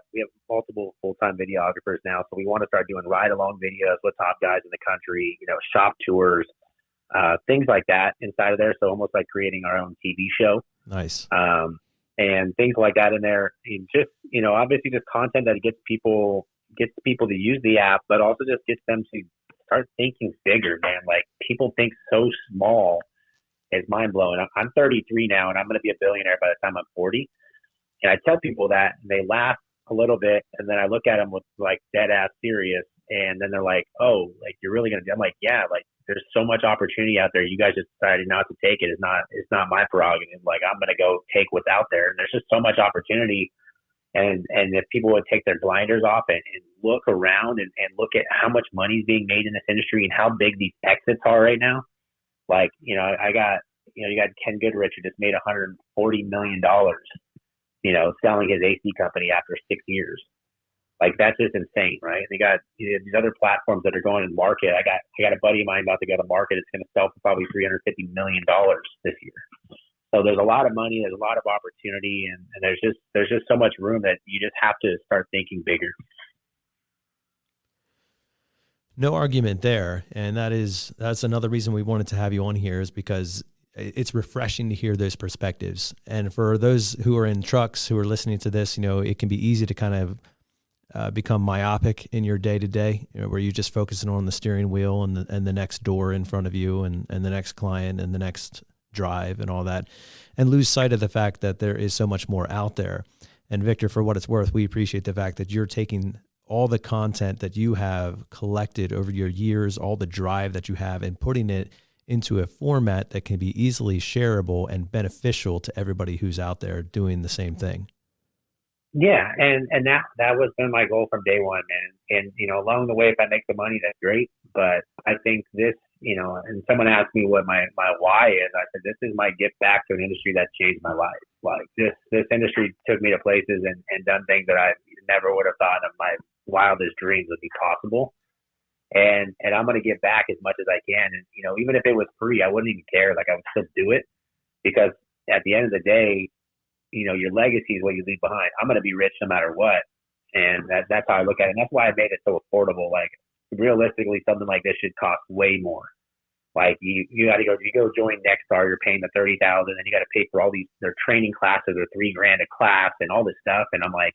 multiple full-time videographers now. So we want to start doing ride-along videos with top guys in the country, shop tours, things like that inside of there. So almost like creating our own TV show. Nice. And things like that in there. And just, obviously just content that gets people to use the app, but also just gets them to start thinking bigger, man. Like, people think so small. It's mind blowing. I'm 33 now, and I'm going to be a billionaire by the time I'm 40. And I tell people that, and they laugh a little bit, and then I look at them with like dead ass serious, and then they're like, "Oh, like you're really going to?" I'm like, "Yeah, like there's so much opportunity out there. You guys just decided not to take it. It's not my prerogative. Like, I'm going to go take what's out there, and there's just so much opportunity." And if people would take their blinders off and look around and look at how much money is being made in this industry and how big these exits are right now. Like, you got Ken Goodrich, who just made $140 million, selling his AC company after 6 years. Like, that's just insane, right? They got these other platforms that are going in market. I got a buddy of mine about to go to market. It's going to sell for probably $350 million this year. So there's a lot of money, there's a lot of opportunity, and there's just so much room that you just have to start thinking bigger. No argument there. And that's another reason we wanted to have you on here, is because it's refreshing to hear those perspectives. And for those who are in trucks who are listening to this, it can be easy to kind of become myopic in your day to day, where you're just focusing on the steering wheel and the next door in front of you and the next client and the next drive and all that, and lose sight of the fact that there is so much more out there. And Victor, for what it's worth, we appreciate the fact that you're taking all the content that you have collected over your years, all the drive that you have, and putting it into a format that can be easily shareable and beneficial to everybody who's out there doing the same thing. Yeah, and that was been my goal from day one, man. And along the way, if I make the money, that's great. But I think this, and someone asked me what my why is. I said, this is my gift back to an industry that changed my life. Like this industry took me to places and done things that I never would have thought of my wildest dreams would be possible. And I'm going to give back as much as I can. And, even if it was free, I wouldn't even care. Like, I would still do it, because at the end of the day, your legacy is what you leave behind. I'm going to be rich no matter what. And that's how I look at it. And that's why I made it so affordable. Like, realistically, something like this should cost way more. Like, you got to you go join Nexstar, you're paying the $30,000, and you got to pay for all their training classes are $3,000 a class and all this stuff. And I'm like,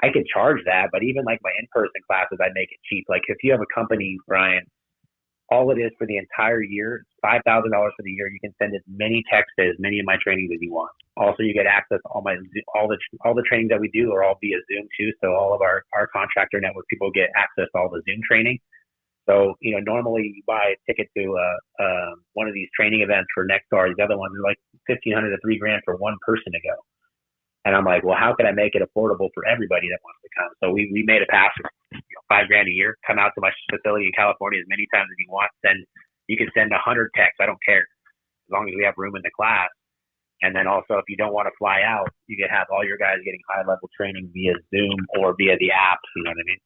I could charge that, but even like my in-person classes, I make it cheap. Like, if you have a company, Brian, all it is for the entire year, $5,000 for the year. You can send as many texts as many of my trainings as you want. Also, you get access to all the trainings that we do are all via Zoom too. So all of our contractor network people get access to all the Zoom training. So, normally you buy a ticket to one of these training events for Nexstar. The other ones are like $1,500 to $3,000 for one person to go. And I'm like, well, how can I make it affordable for everybody that wants to come? So we made a pass for $5,000 a year. Come out to my facility in California as many times as you want. Then you can send 100 texts. I don't care, as long as we have room in the class. And then also, if you don't want to fly out, you can have all your guys getting high level training via Zoom or via the app. You know what I mean?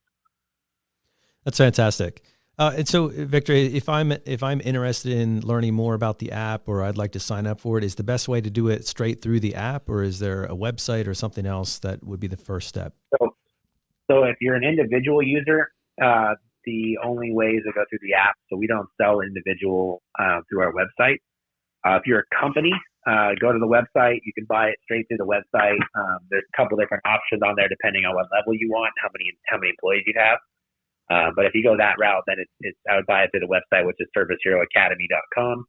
That's fantastic. And so, Victor, if I'm interested in learning more about the app, or I'd like to sign up for it, is the best way to do it straight through the app, or is there a website or something else that would be the first step? So if you're an individual user, the only way is to go through the app. So we don't sell individual through our website. If you're a company, go to the website. You can buy it straight through the website. There's a couple different options on there depending on what level you want, how many employees you have. But if you go that route, then I would buy it through the website, which is serviceheroacademy.com.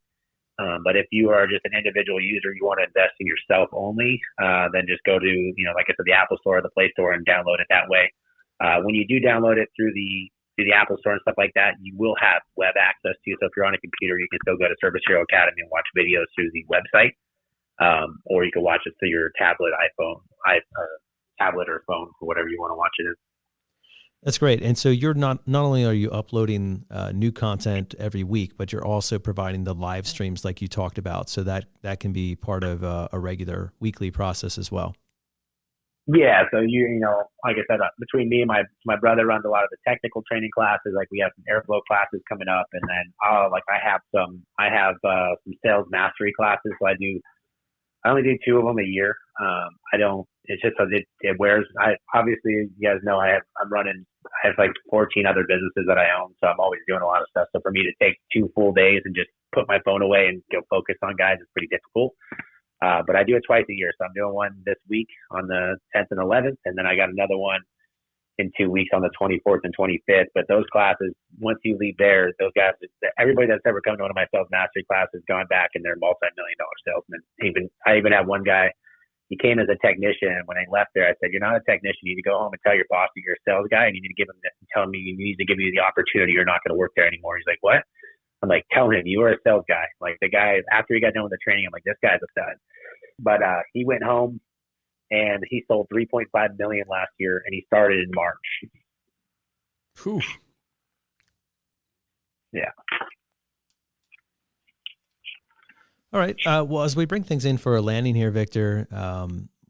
But if you are just an individual user, you want to invest in yourself only, then just go to, like I said, the Apple Store or the Play Store and download it that way. When you do download it through the Apple Store and stuff like that, you will have web access to. So if you're on a computer, you can still go to Service Hero Academy and watch videos through the website, or you can watch it through your tablet, tablet or phone, or whatever you want to watch it in. That's great. And so you're not only are you uploading new content every week, but you're also providing the live streams like you talked about. So that can be part of a regular weekly process as well. Yeah. So like I said, between me and my brother runs a lot of the technical training classes. Like, we have some airflow classes coming up, and then I have some sales mastery classes. So I only do 2 of them a year. It's just because it wears. Obviously, you guys know I have like 14 other businesses that I own, so I'm always doing a lot of stuff. So for me to take 2 full days and just put my phone away and go focus on guys is pretty difficult. But I do it twice a year. So I'm doing one this week on the 10th and 11th, and then I got another one in 2 weeks on the 24th and 25th. But those classes, once you leave there, those guys, everybody that's ever come to one of my sales mastery classes, gone back and they're multi-million-dollar salesmen. I even have one guy. He came as a technician, and when I left there, I said, "You're not a technician. You need to go home and tell your boss that you're a sales guy, and you need to tell me you need to give you the opportunity. You're not going to work there anymore." He's like, "What?" I'm like, "Tell him you are a sales guy." Like, the guy, after he got done with the training, I'm like, "This guy's a stud." But he went home and he sold $3.5 million last year, and he started in March. Whew. Yeah. All right. Well, as we bring things in for a landing here, Victor,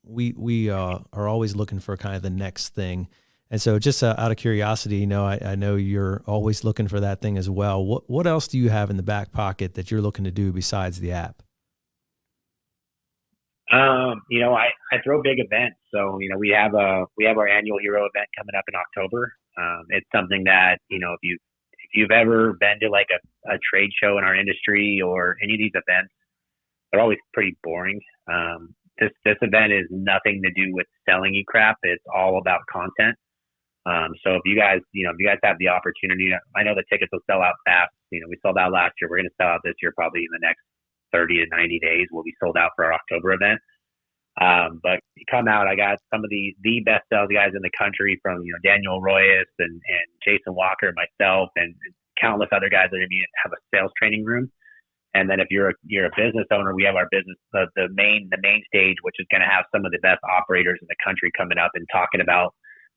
we are always looking for kind of the next thing. And so just out of curiosity, I know you're always looking for that thing as well. What else do you have in the back pocket that you're looking to do besides the app? I throw big events. So, we have our annual hero event coming up in October. It's something that, if you've ever been to like a trade show in our industry or any of these events, they're always pretty boring. This event is nothing to do with selling you crap. It's all about content. So if you guys have the opportunity, I know the tickets will sell out fast. We sold out last year. We're going to sell out this year probably in the next 30 to 90 days. We'll be sold out for our October event. But come out. I got some of the best sales guys in the country, from Daniel Royas and Jason Walker, myself, and countless other guys that are going to have a sales training room. And then if you're a business owner, we have our business the main stage, which is going to have some of the best operators in the country coming up and talking about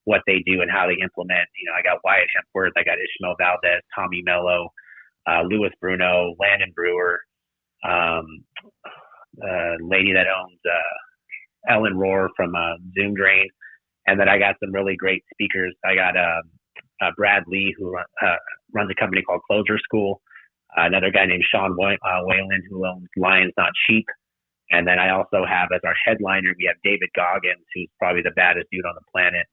what they do and how they implement. I got Wyatt Hempworth, I got Ishmael Valdez, Tommy Mello, Louis Bruno, Landon Brewer, lady that owns Ellen Rohr from Zoom Drain. And then I got some really great speakers. I got Brad Lee, who runs a company called Closure School. Another guy named Sean Whalen, who owns Lions Not Cheap. And then I also have, as our headliner, we have David Goggins, who's probably the baddest dude on the planet.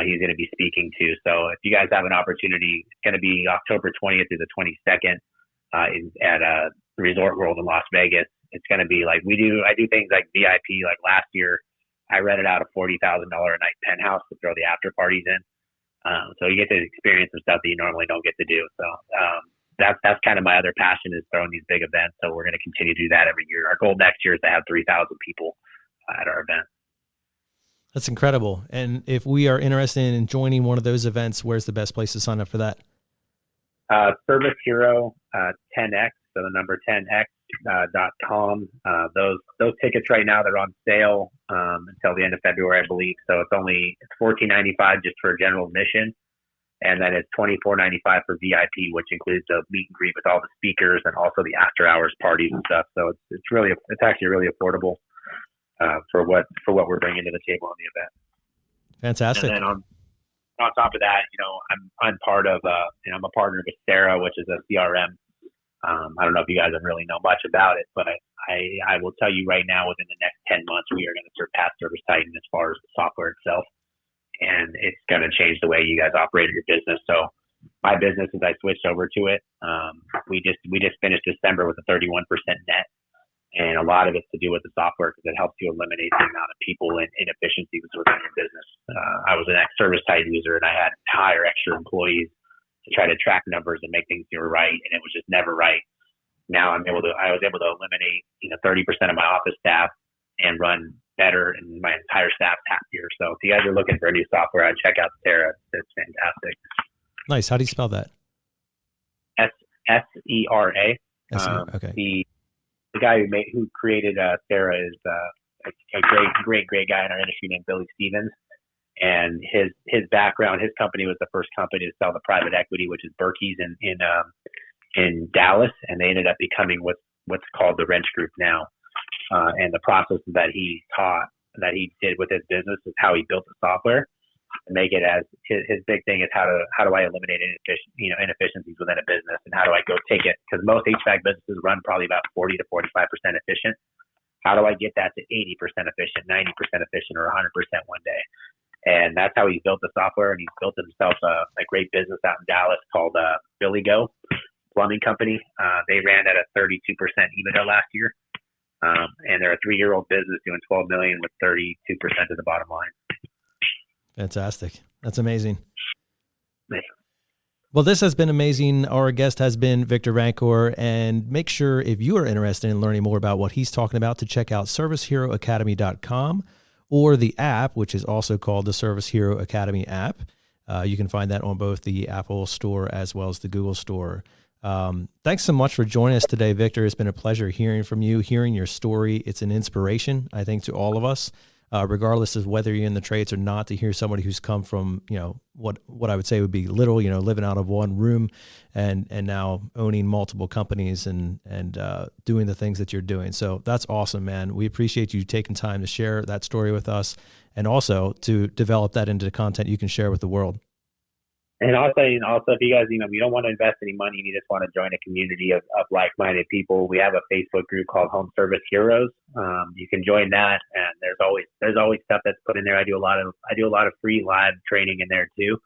He's going to be speaking too. So if you guys have an opportunity, it's going to be October 20th through the 22nd at Resort World in Las Vegas. It's going to be like I do things like VIP. Like last year, I rented out a $40,000 a night penthouse to throw the after parties in. So you get to experience some stuff that you normally don't get to do. So that's kind of my other passion, is throwing these big events. So we're going to continue to do that every year. Our goal next year is to have 3,000 people at our event. That's incredible. And if we are interested in joining one of those events, where's the best place to sign up for that? Service Hero 10X, so the number 10x.com. Those tickets right now, they're on sale until the end of February, I believe. So it's $14.95 just for general admission, and then it's $24.95 for VIP, which includes a meet and greet with all the speakers and also the after hours parties and stuff. So it's actually really affordable for what we're bringing to the table on the event. Fantastic. And then on top of that, I'm part of I'm a partner with Sarah, which is a CRM. I don't know if you guys really know much about it, but I will tell you right now, within the next 10 months, we are going to surpass ServiceTitan as far as the software itself. And it's going to change the way you guys operate your business. So my business, as I switched over to it, we just finished December with a 31% net. And a lot of it's to do with the software, because it helps you eliminate the amount of people and inefficiencies within your business. I was an ex-ServiceTitan user, and I had to hire extra employees to try to track numbers and make things right, and it was just never right. Now I was able to eliminate 30% of my office staff and run better, and my entire staff's happier. So if you guys are looking for a new software, I'd check out Sarah. It's fantastic. Nice. How do you spell that? SERA. Okay. The guy who created Sarah is a great guy in our industry named Billy Stevens. And his background, his company was the first company to sell the private equity, which is Berkey's in Dallas, and they ended up becoming what's called the Wrench Group now. And the process that he did with his business is how he built the software to make it as his big thing is how do I eliminate inefficiencies within a business, and how do I go take it, because most HVAC businesses run probably about 40 to 45% efficient. How do I get that to 80% efficient, 90% efficient, or 100% one day? And that's how he built the software, and he's built himself a great business out in Dallas called Billy Go Plumbing Company. They ran at a 32% EBITDA last year, and they're a 3-year-old business doing $12 million with 32% of the bottom line. Fantastic. That's amazing. Well, this has been amazing. Our guest has been Victor Rancour, and make sure, if you are interested in learning more about what he's talking about, to check out serviceheroacademy.com or the app, which is also called the Service Hero Academy app. You can find that on both the Apple Store as well as the Google Store. Thanks so much for joining us today, Victor. It's been a pleasure hearing from you, hearing your story. It's an inspiration, I think, to all of us, regardless of whether you're in the trades or not, to hear somebody who's come from, what I would say would be little, living out of one room and now owning multiple companies and doing the things that you're doing. So that's awesome, man. We appreciate you taking time to share that story with us, and also to develop that into content you can share with the world. And also, if you guys, you don't want to invest any money, you just want to join a community of like-minded people, we have a Facebook group called Home Service Heroes. You can join that, and there's always stuff that's put in there. I do a lot of free live training in there too.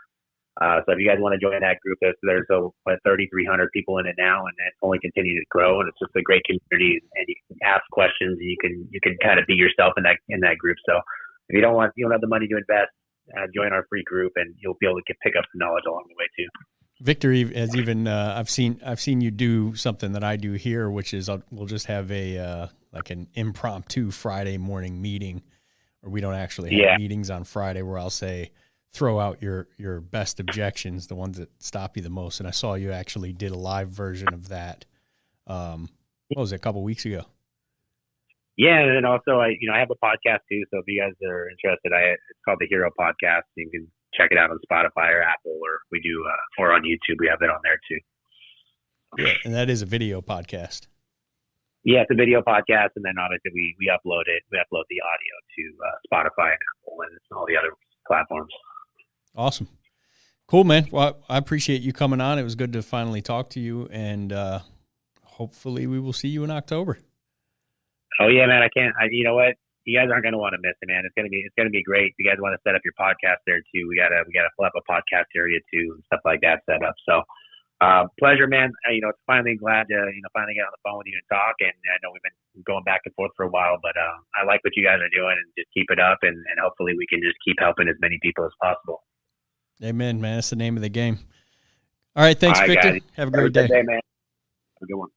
So if you guys want to join that group, there's 3,300 people in it now, and it's only continuing to grow. And it's just a great community, and you can ask questions, and you can kind of be yourself in that group. So if you don't have the money to invest, join our free group, and you'll be able to pick up some knowledge along the way too. Victor has even I've seen you do something that I do here, which is we'll just have like an impromptu Friday morning meeting, or we don't actually have meetings on Friday, where I'll say, throw out your best objections, the ones that stop you the most. And I saw you actually did a live version of that. What was it, a couple weeks ago? Yeah, and then also I have a podcast too. So if you guys are interested, it's called the Hero Podcast. You can check it out on Spotify or Apple, or we do or on YouTube. We have it on there too. Yeah, and that is a video podcast. Yeah, it's a video podcast, and then obviously we upload it. We upload the audio to Spotify and Apple and all the other platforms. Awesome. Cool, man. Well, I appreciate you coming on. It was good to finally talk to you, and hopefully we will see you in October. Oh yeah, man. You know what? You guys aren't going to want to miss it, man. It's going to be great. If you guys want to set up your podcast there too, we got to pull up a podcast area too and stuff like that set up. So, pleasure, man. It's finally glad to, finally get on the phone with you and talk. And I know we've been going back and forth for a while, but I like what you guys are doing, and just keep it up, and hopefully we can just keep helping as many people as possible. Amen, man. That's the name of the game. All right. Thanks, Victor. Guys. Have a great day. Man. Have a good one.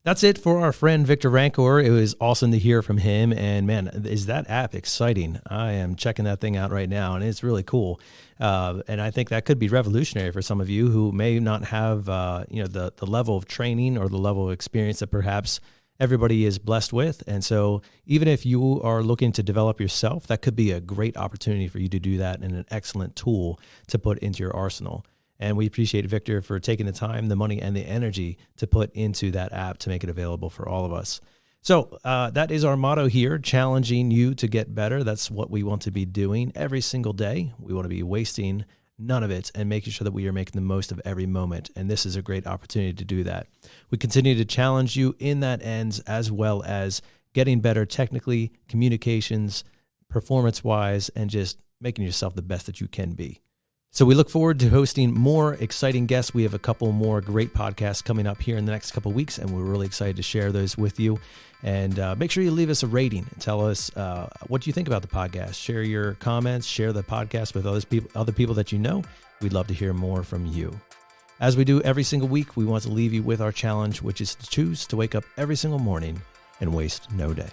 That's it for our friend Victor Rancour. It was awesome to hear from him. And man, is that app exciting? I am checking that thing out right now, and it's really cool. And I think that could be revolutionary for some of you who may not have, the level of training or the level of experience that perhaps everybody is blessed with. And so even if you are looking to develop yourself, that could be a great opportunity for you to do that, and an excellent tool to put into your arsenal. And we appreciate Victor for taking the time, the money, and the energy to put into that app to make it available for all of us. So that is our motto here, challenging you to get better. That's what we want to be doing every single day. We want to be wasting none of it and making sure that we are making the most of every moment. And this is a great opportunity to do that. We continue to challenge you in that end, as well as getting better technically, communications, performance-wise, and just making yourself the best that you can be. So we look forward to hosting more exciting guests. We have a couple more great podcasts coming up here in the next couple of weeks, and we're really excited to share those with you. And make sure you leave us a rating and tell us what you think about the podcast. Share your comments, share the podcast with other people that you know. We'd love to hear more from you. As we do every single week, we want to leave you with our challenge, which is to choose to wake up every single morning and waste no day.